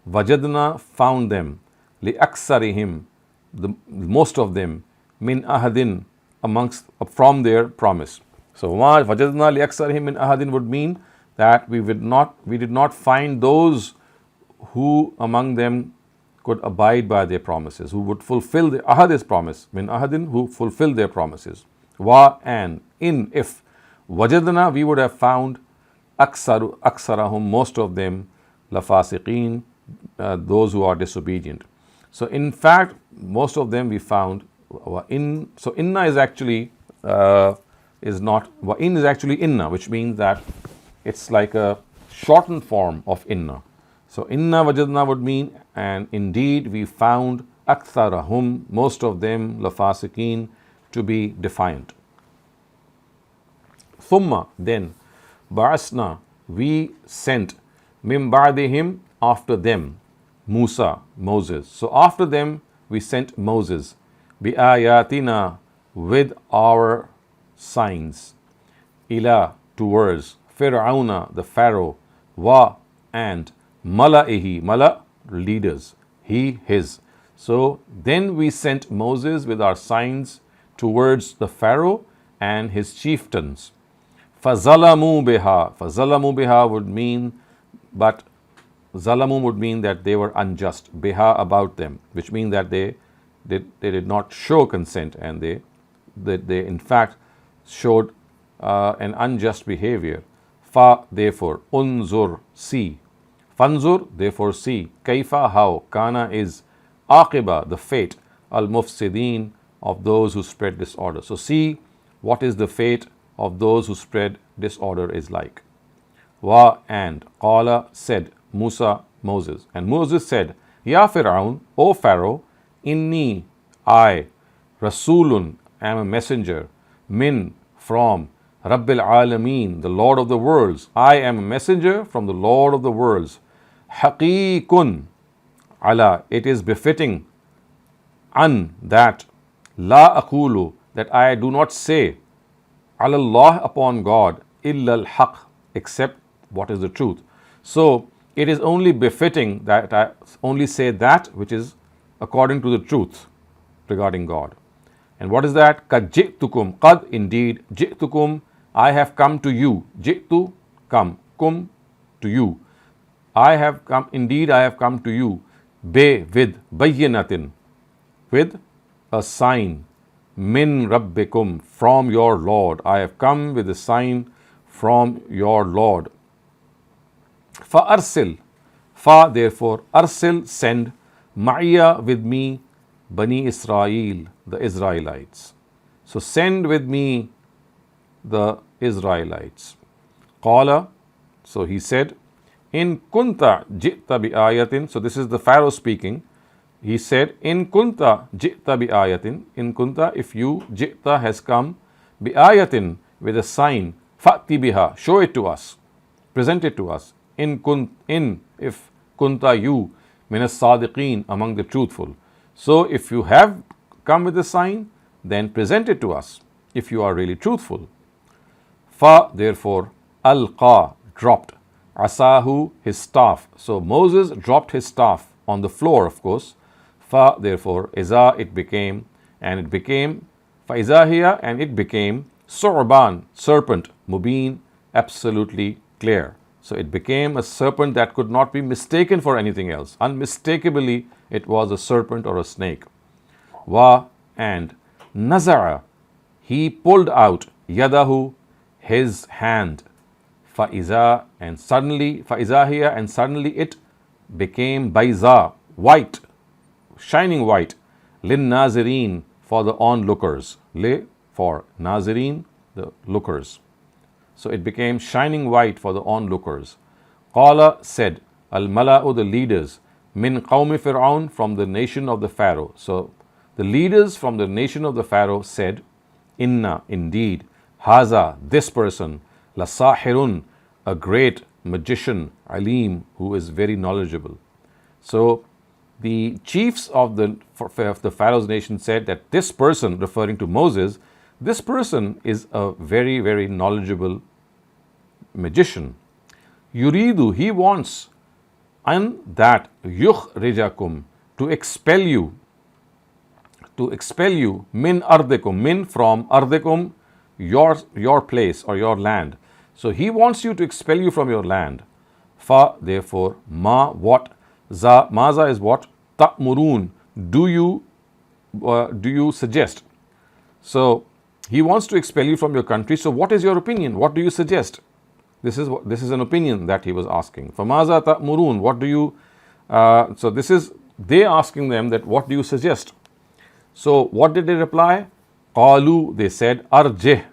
wajadna, found them, li aksarihim, the most of them, min ahadin, amongst, from their promise. So ma wajadna li aksarihim min ahadin would mean that we did not find those who among them could abide by their promises, who would fulfill the ahad's promise, min ahadin, who fulfill their promises. Wa, and, in, if, wajadna, we would have found, aksarahum, most of them, lafasiqeen, those who are disobedient. So in fact, most of them we found, so inna is actually is not, in is actually inna, which means that it's like a shortened form of inna. So inna wajadna would mean, and indeed we found aktharahum, most of them, lafasiqeen, to be defiant. Thumma, then, ba'asna, we sent, mim ba'dihim, after them, Musa, Moses. So after them we sent Moses, bi ayatina, with our signs, ila, towards, Fir'auna, the Pharaoh, wa, and mala'ihi, mala, leaders, he, his. So then we sent Moses with our signs towards the Pharaoh and his chieftains. Fazalamu biha. Fazalamu biha would mean, but zalamu would mean that they were unjust. Biha, about them, which means that they did not show consent, and they in fact showed an unjust behavior. Fa, therefore, unzur, see. Fanzur, therefore see. Kaifa, how. Kana is aqiba, the fate. Al-mufsideen, of those who spread disorder. So see what is the fate of those who spread disorder is like. Wa, and qala, said Musa, Moses. And Moses said, Ya Fir'aun, O Pharaoh, inni, I, Rasulun, am a messenger, min, from, Rabbil Alameen, the Lord of the worlds. I am a messenger from the Lord of the worlds. Haqiqun, ala, it is befitting, an, that, la aqulu, that I do not say, alallah, upon God, illa al-haq, except what is the truth. So it is only befitting that I only say that which is according to the truth regarding God. And what is that? Qad ji'tukum, qad, indeed, ji'tukum, I have come to you. Ji'tu, come, kum, to you. I have come, indeed I have come to you, with, bayyinatin, with a sign, min rabbikum, from your Lord. I have come with a sign from your Lord. Fa arsil, fa, therefore, arsil, send, ma'iya, with me, Bani Israel, the Israelites. So send with me the Israelites. Qala, so he said, in kunta ji'ta bi ayatin. So this is the Pharaoh speaking. He said, in kunta ji'ta bi ayatin. In kunta, if you, ji'ta has come, bi ayatin, with a sign, fa'ti biha, show it to us, present it to us. In if kunta, you, minas sadiqeen, among the truthful. So if you have come with a sign, then present it to us, if you are really truthful. Fa, therefore, alqa, dropped, asahu, his staff. So Moses dropped his staff on the floor, of course. Fa, therefore, iza, it became, and it became, fa izahiya, and it became, su'ban, serpent, mubin, absolutely clear. So it became a serpent that could not be mistaken for anything else. Unmistakably, it was a serpent or a snake. Wa, and nazara, he pulled out, yadahu, his hand. Fa'iza, and suddenly, fa'izahiya, and suddenly it became bayza, white, shining white, lin nazirin, for the onlookers. Le, for nazirin, the lookers. So it became shining white for the onlookers. Qala, said, al-mala'u, the leaders, min qawmi Fir'aun, from the nation of the Pharaoh. So the leaders from the nation of the Pharaoh said, inna, indeed, haza, this person, la sahirun, a great magician, alim, who is very knowledgeable. So the chiefs of the Pharaoh's nation said that this person, referring to Moses, this person is a very, very knowledgeable magician. Yuridu, he wants, an, that, yukhrijakum, to expel you, min ardikum, min, from, ardikum, your place or your land. So he wants you to expel you from your land. Fa, therefore, ma, what, za, maza is what, ta'murun, do you suggest? So he wants to expel you from your country. So what is your opinion? What do you suggest? This is an opinion that he was asking. Famaza ta'murun, what do you, so this is they asking them that what do you suggest? So what did they reply? Qalu, they said, Arjih,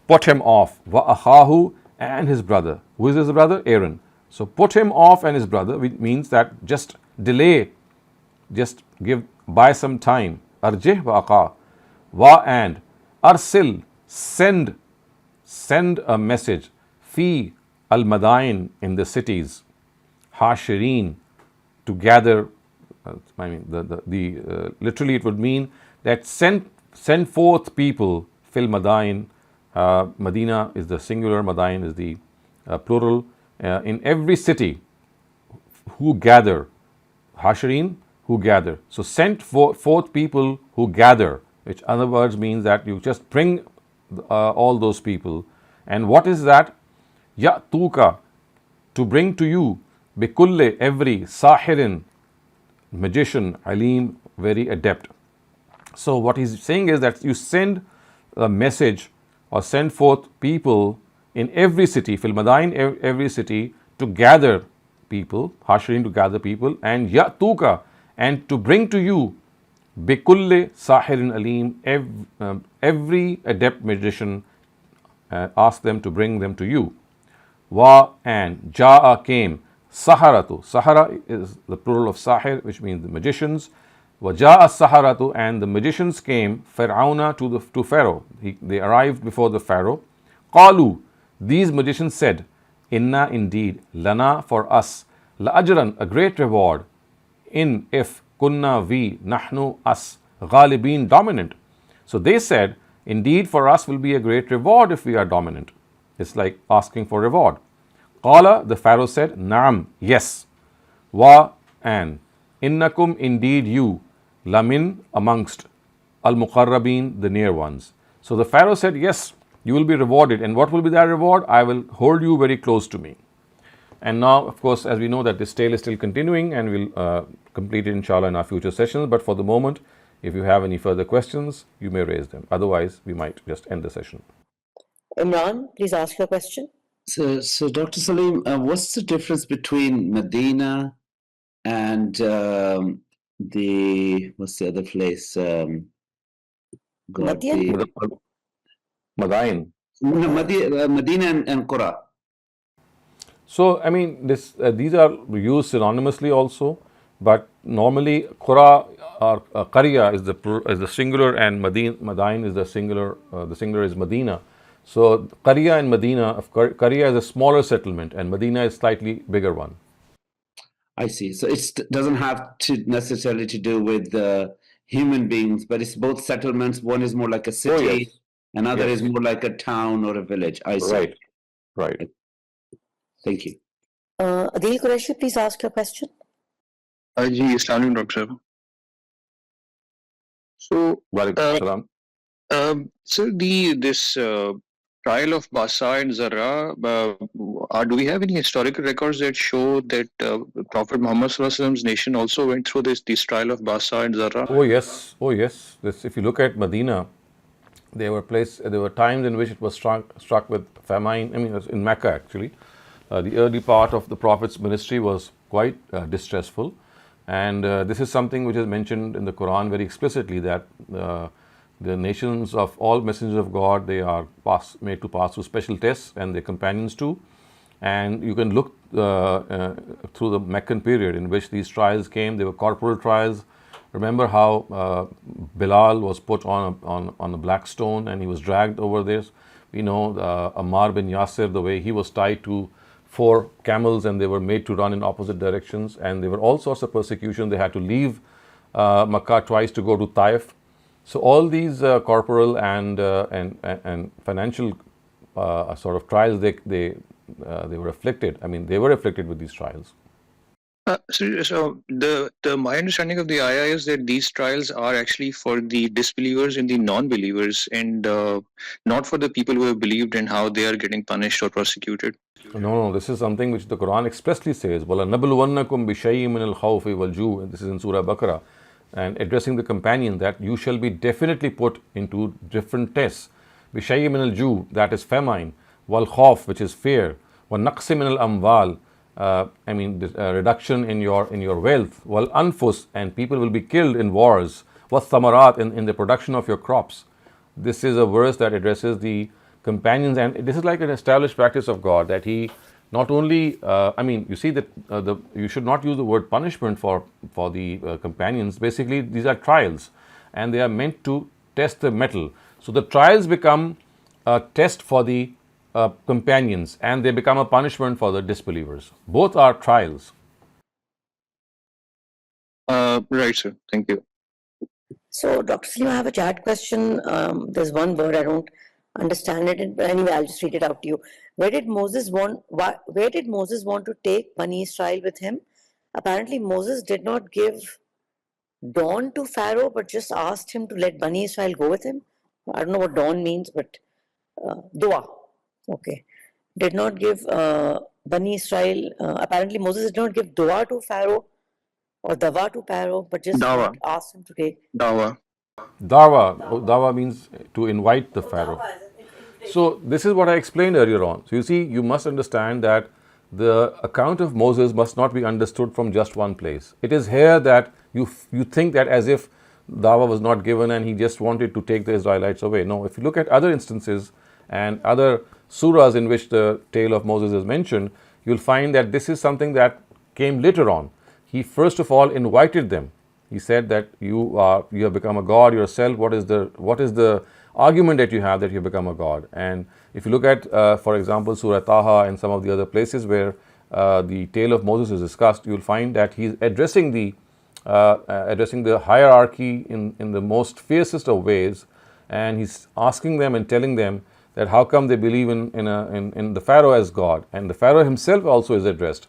put him off. Wa akhahu, and his brother. Who is his brother? Aaron. So put him off and his brother, which means that just delay, just buy some time. Arjih wa akha. Wa and arsil, send a message. Fi al-Madain, in the cities. Hashirin, to gather. Literally it would mean that send forth people. Fil Madain. Medina is the singular, Madain is the plural. In every city, who gather. Hashirin, who gather. So send forth people who gather, which other words means that you just bring all those people. And what is that? Ya'tuka, to bring to you. Bikulle, every. Sahirin, magician. Alim, very adept. So what he's saying is that you send a message or send forth people in every city, fil madain, every city, to gather people, hashirin, to gather people, and ya'tuka, and to bring to you, bikulle sahirin alim, every adept magician, ask them to bring them to you. Wa, and ja'a, came. Saharatu, Sahara is the plural of sahir, which means the magicians. Waja'a Saharatu, and the magicians came. Fir'auna, to Pharaoh. They arrived before the Pharaoh. Qalu, these magicians said, Inna, indeed, lana, for us, la'ajran, a great reward, in, if, kunna, we, nahnu, us, ghalibin, dominant. So they said, indeed, for us will be a great reward if we are dominant. It's like asking for reward. Qala, the Pharaoh said, Naam, yes. Wa, and innakum, indeed you, lamin, amongst, al-muqarrabin, the near ones. So the Pharaoh said, yes, you will be rewarded. And what will be that reward? I will hold you very close to me. And now, of course, as we know that this tale is still continuing, and we'll complete it inshallah in our future sessions. But for the moment, if you have any further questions, you may raise them. Otherwise, we might just end the session. Imran, please ask your question. So Dr. Saleem, what's the difference between Medina and what's the other place? Madian? Madain. No, Medina and Qura. So, I mean, these are used synonymously also, but normally Qura or Qarya is the singular, and Madain is the singular. The singular is Medina. So, Qarya and Medina, Qarya is a smaller settlement, and Medina is slightly bigger one. I see. So it doesn't have to necessarily to do with human beings, but it's both settlements. One is more like a city, Oh, yes. another Yes. is more like a town or a village. I see. Right. Thank you. Adil Qureshi, please ask your question. Ji, Islamic doctor. So, Walaikum salam. sir, this trial of Basa and Zara, do we have any historical records that show that Prophet Muhammad Sallallahu nation also went through this trial of Basa and Zara? Oh yes. If you look at Medina, there were times in which it was struck with famine. I mean, it was in Mecca actually. The early part of the Prophet's ministry was quite distressful, and this is something which is mentioned in the Quran very explicitly, that the nations of all messengers of God, they are made to pass through special tests, and their companions too. And you can look through the Meccan period in which these trials came. They were corporal trials. Remember how Bilal was put on a black stone and he was dragged over this. We know Ammar bin Yasir, the way he was tied to 4 camels and they were made to run in opposite directions, and there were all sorts of persecution. They had to leave Makkah twice to go to Taif. So all these corporal and financial sort of trials, they were afflicted. I mean, they were afflicted with these trials. So my understanding of the ayah is that these trials are actually for the disbelievers and the non-believers, and not for the people who have believed, and how they are getting punished or prosecuted. No, this is something which the Quran expressly says, وَلَنَبْلُوَنَّكُمْ بِشَيْءٍ مِّنَ الْخَوْفِ وَالْجُوعِ. This is in Surah Baqarah, and addressing the companion that you shall be definitely put into different tests. بِشَيْءٍ مِّنَ الْجُوعِ, that is famine, وَالْخَوْفِ, which is fear, وَالنَّقْصِ مِنَ الْأَمْوَالِ, reduction in your wealth, wal anfus, and people will be killed in wars, was thamarat, in the production of your crops. This is a verse that addresses the companions, and this is like an established practice of God, that He not only, you see that you should not use the word punishment for the companions. Basically, these are trials, and they are meant to test the mettle. So the trials become a test for the companions, and they become a punishment for the disbelievers. Both are trials. Right, sir. Thank you. So, Dr. Saleem, I have a chat question. There's one word I don't understand it, but anyway, I'll just read it out to you. Where did Moses want to take Bani Israel with him? Apparently, Moses did not give dawn to Pharaoh, but just asked him to let Bani Israel go with him. I don't know what dawn means, but dua. Okay. Did not give Bani Israel, apparently Moses did not give dua to Pharaoh or dawa to Pharaoh, but just Dawa. asked him to take. Dawa. Dawa means to invite the Pharaoh. So this is what I explained earlier on. So you see, you must understand that the account of Moses must not be understood from just one place. It is here that you think that as if Dawa was not given and he just wanted to take the Israelites away. No, if you look at other instances and other surahs in which the tale of Moses is mentioned, you'll find that this is something that came later on. He first of all invited them. He said that you have become a god yourself. What is the argument that you have that you have become a god? And if you look at, for example, Surah Taha and some of the other places where the tale of Moses is discussed, you will find that he's addressing the hierarchy in the most fiercest of ways, and he's asking them and telling them that how come they believe in the Pharaoh as God, and the Pharaoh himself also is addressed.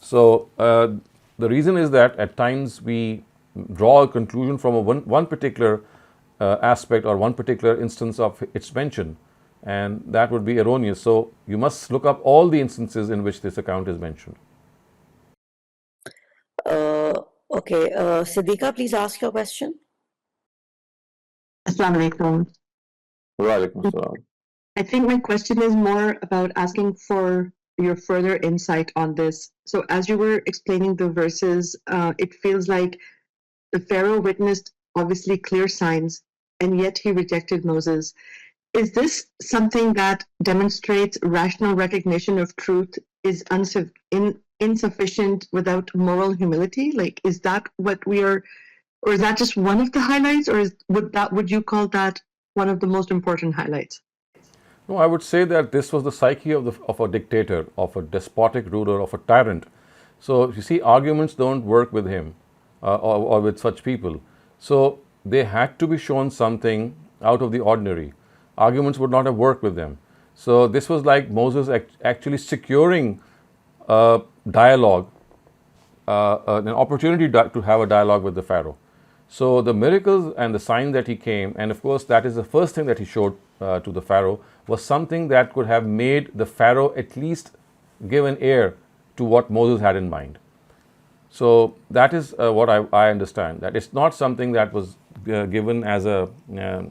So the reason is that at times we draw a conclusion from one particular aspect or one particular instance of its mention, and that would be erroneous. So you must look up all the instances in which this account is mentioned. Okay, Siddiqa, please ask your question. Assalamu alaikum. Wa alaikum assalam. I think my question is more about asking for your further insight on this. So as you were explaining the verses, it feels like the Pharaoh witnessed obviously clear signs, and yet he rejected Moses. Is this something that demonstrates rational recognition of truth is insufficient without moral humility? Like, is that what we are, or is that just one of the highlights, or would you call that one of the most important highlights? No, I would say that this was the psyche of a dictator, of a despotic ruler, of a tyrant. So you see, arguments don't work with him or with such people. So they had to be shown something out of the ordinary. Arguments would not have worked with them. So this was like Moses actually securing a dialogue, an opportunity to have a dialogue with the Pharaoh. So the miracles and the sign that he came, and of course that is the first thing that he showed to the Pharaoh, was something that could have made the Pharaoh at least give an ear to what Moses had in mind. So that is what I understand, that it's not something that was given as a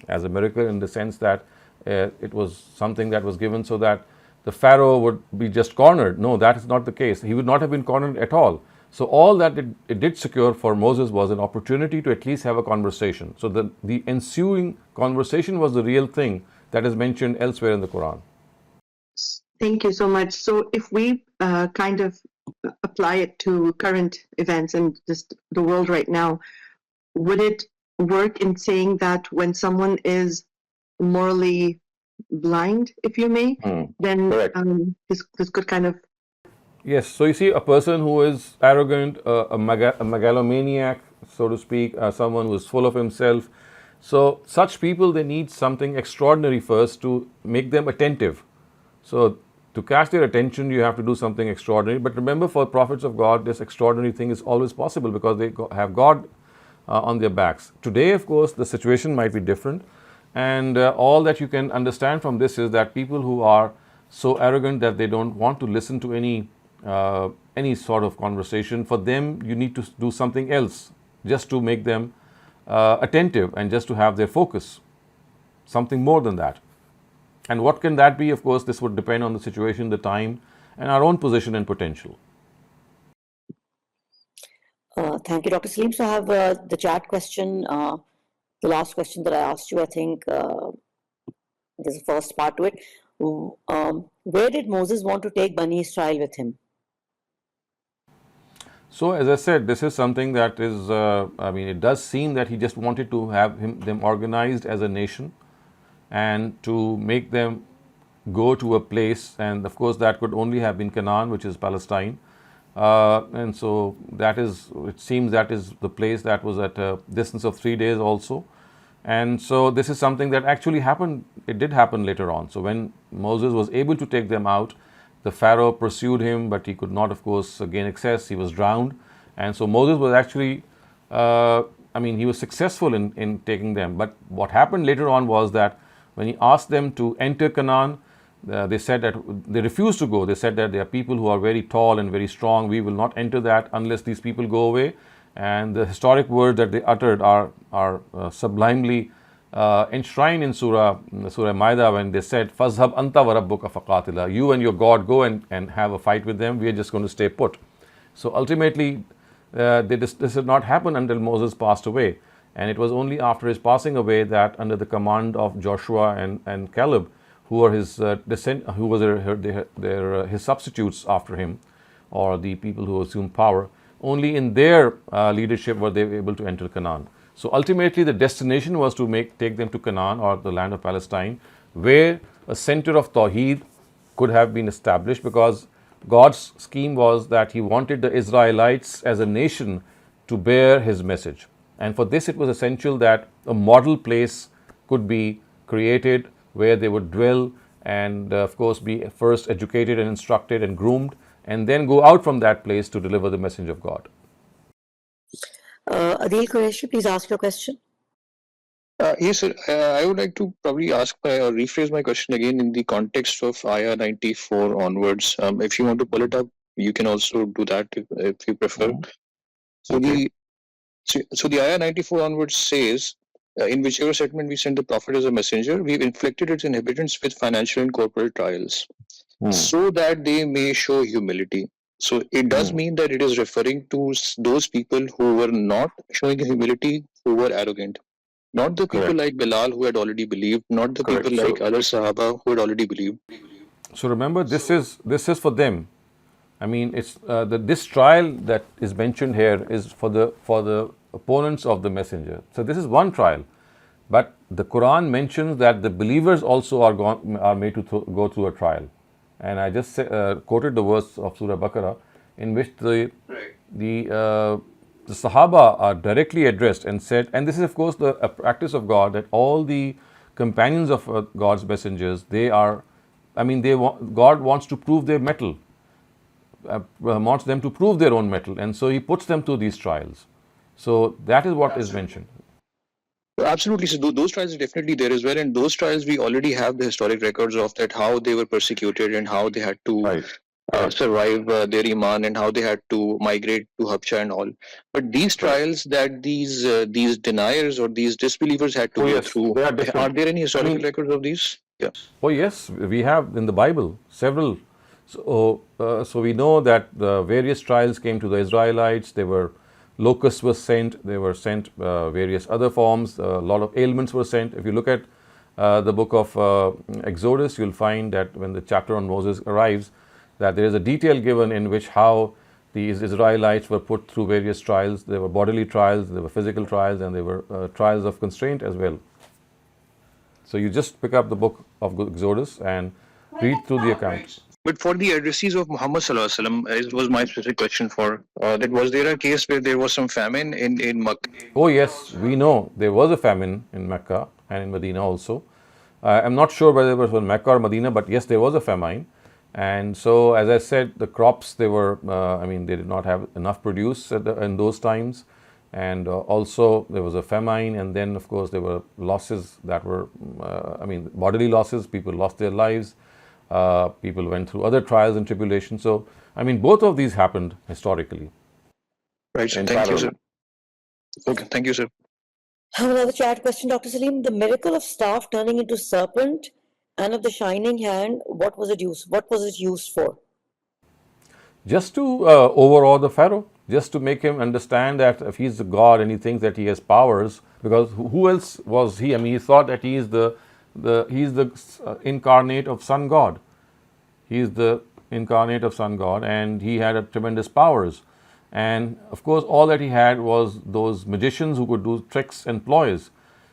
miracle in the sense that it was something that was given so that the Pharaoh would be just cornered. No, that is not the case. He would not have been cornered at all. So all that it did secure for Moses was an opportunity to at least have a conversation. So the ensuing conversation was the real thing that is mentioned elsewhere in the Quran. Thank you so much. So if we kind of apply it to current events and just the world right now, would it work in saying that when someone is morally blind, if you may, then this could kind of... Yes, so you see, a person who is arrogant, a megalomaniac, so to speak, someone who is full of himself. So such people, they need something extraordinary first to make them attentive. So to catch their attention, you have to do something extraordinary. But remember, for prophets of God, this extraordinary thing is always possible because they have God on their backs. Today, of course, the situation might be different. And all that you can understand from this is that people who are so arrogant that they don't want to listen to any sort of conversation, for them you need to do something else just to make them attentive and just to have their focus, something more than that. And what can that be? Of course, this would depend on the situation, the time, and our own position and potential. Thank you, Dr. Saleem. So I have the chat question, the last question that I asked you, I think there's a first part to it. Where did Moses want to take Bani Israel with him? So, as I said, this is something that is, it does seem that he just wanted to have them organized as a nation and to make them go to a place, and of course that could only have been Canaan, which is Palestine. And so that is, it seems that is the place that was at a distance of 3 days also. And so this is something that actually happened, it did happen later on. So when Moses was able to take them out, the Pharaoh pursued him, but he could not, of course, gain access. He was drowned. And so Moses was actually, he was successful in taking them. But what happened later on was that when he asked them to enter Canaan, they said that they refused to go. They said that there are people who are very tall and very strong. We will not enter that unless these people go away. And the historic words that they uttered are sublimely enshrined in Surah Maida, when they said, "Fazhab anta wa rabbuka faqatila." You and your God go and have a fight with them. We are just going to stay put. So ultimately, this did not happen until Moses passed away. And it was only after his passing away that, under the command of Joshua and Caleb, who were his his substitutes after him, or the people who assumed power, only in their leadership were they able to enter Canaan. So ultimately, the destination was to take them to Canaan, or the land of Palestine, where a center of Tawheed could have been established, because God's scheme was that He wanted the Israelites as a nation to bear His message. And for this, it was essential that a model place could be created where they would dwell and, of course, be first educated and instructed and groomed, and then go out from that place to deliver the message of God. Adil Qureshi, please ask your question. Yes, sir. I would like to probably rephrase my question again in the context of Ayah 94 onwards. If you want to pull it up, you can also do that if you prefer. So the Ayah 94 onwards says, in whichever settlement we send the Prophet as a messenger, we've inflicted its inhabitants with financial and corporal trials, so that they may show humility. So it does mean that it is referring to those people who were not showing humility, who were arrogant. Not the people like Bilal who had already believed, not the people like other Sahaba who had already believed. So remember, this is for them. I mean, it's this trial that is mentioned here is for the opponents of the messenger. So this is one trial, but the Quran mentions that the believers also are made to go through a trial. And I just quoted the verse of Surah Baqarah, in which the Sahaba are directly addressed and said, and this is of course a practice of God, that all the companions of God's messengers, God wants to prove their mettle, wants them to prove their own mettle, and so He puts them through these trials. So that is what is mentioned. Absolutely. So those trials are definitely there as well. And those trials, we already have the historic records of that, how they were persecuted and how they had to survive their iman, and how they had to migrate to Habsha and all. But these trials that these deniers or these disbelievers had to go through, are there any historical records of these? Yeah. Oh yes, we have in the Bible several. So we know that the various trials came to the Israelites. Locusts were sent. They were sent various other forms. A lot of ailments were sent. If you look at the book of Exodus, you'll find that when the chapter on Moses arrives, that there is a detail given in which how these Israelites were put through various trials. There were bodily trials, there were physical trials, and there were trials of constraint as well. So you just pick up the book of Exodus and read through the account. But for the addressees of Muhammad Sallallahu Alaihi Wasallam, it was my specific question for that. Was there a case where there was some famine in Makkah? Oh yes, we know there was a famine in Mecca and in Medina also. I'm not sure whether it was in Mecca or Medina, but yes, there was a famine. And so, as I said, the crops, they did not have enough produce in those times. And also there was a famine, and then of course there were losses that were, bodily losses. People lost their lives. People went through other trials and tribulations. So, both of these happened historically. Right. Thank you, sir. Okay. Thank you, sir. I have another chat question, Dr. Saleem. The miracle of staff turning into serpent and of the shining hand, what was it used for? Just to overawe the Pharaoh, just to make him understand that if he's the God and he thinks that he has powers, because who else was he? He thought that he is the he's the incarnate of Sun God. He is the incarnate of Sun God, and he had tremendous powers. And of course, all that he had was those magicians who could do tricks and ploys.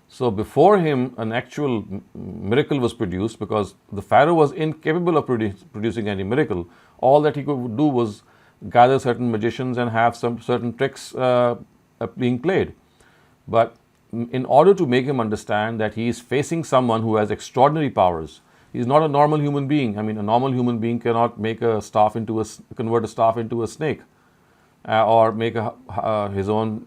So before him, an actual miracle was produced, because the Pharaoh was incapable of producing any miracle. All that he could do was gather certain magicians and have some certain tricks being played. But in order to make him understand that he is facing someone who has extraordinary powers, he is not a normal human being. I mean, a normal human being cannot make convert a staff into a snake, or make his own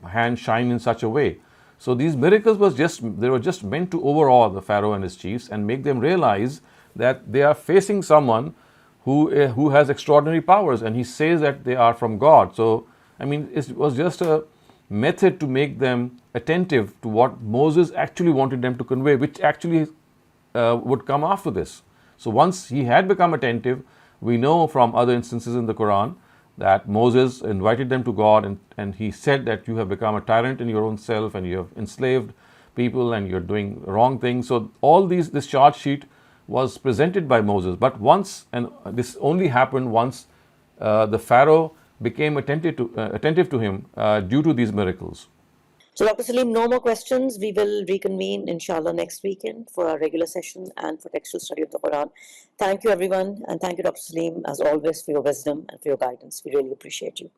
hand shine in such a way. So these miracles were just meant to overawe the Pharaoh and his chiefs and make them realize that they are facing someone who has extraordinary powers, and he says that they are from God. So I mean, it was just a method to make them attentive to what Moses actually wanted them to convey, which actually would come after this. So once he had become attentive, we know from other instances in the Quran that Moses invited them to God, and he said that you have become a tyrant in your own self, and you have enslaved people, and you're doing wrong things. So all this charge sheet was presented by Moses. But once, and this only happened once, the Pharaoh became attentive to him due to these miracles. So, Dr. Saleem, no more questions. We will reconvene, inshallah, next weekend for our regular session and for textual study of the Quran. Thank you, everyone. And thank you, Dr. Saleem, as always, for your wisdom and for your guidance. We really appreciate you.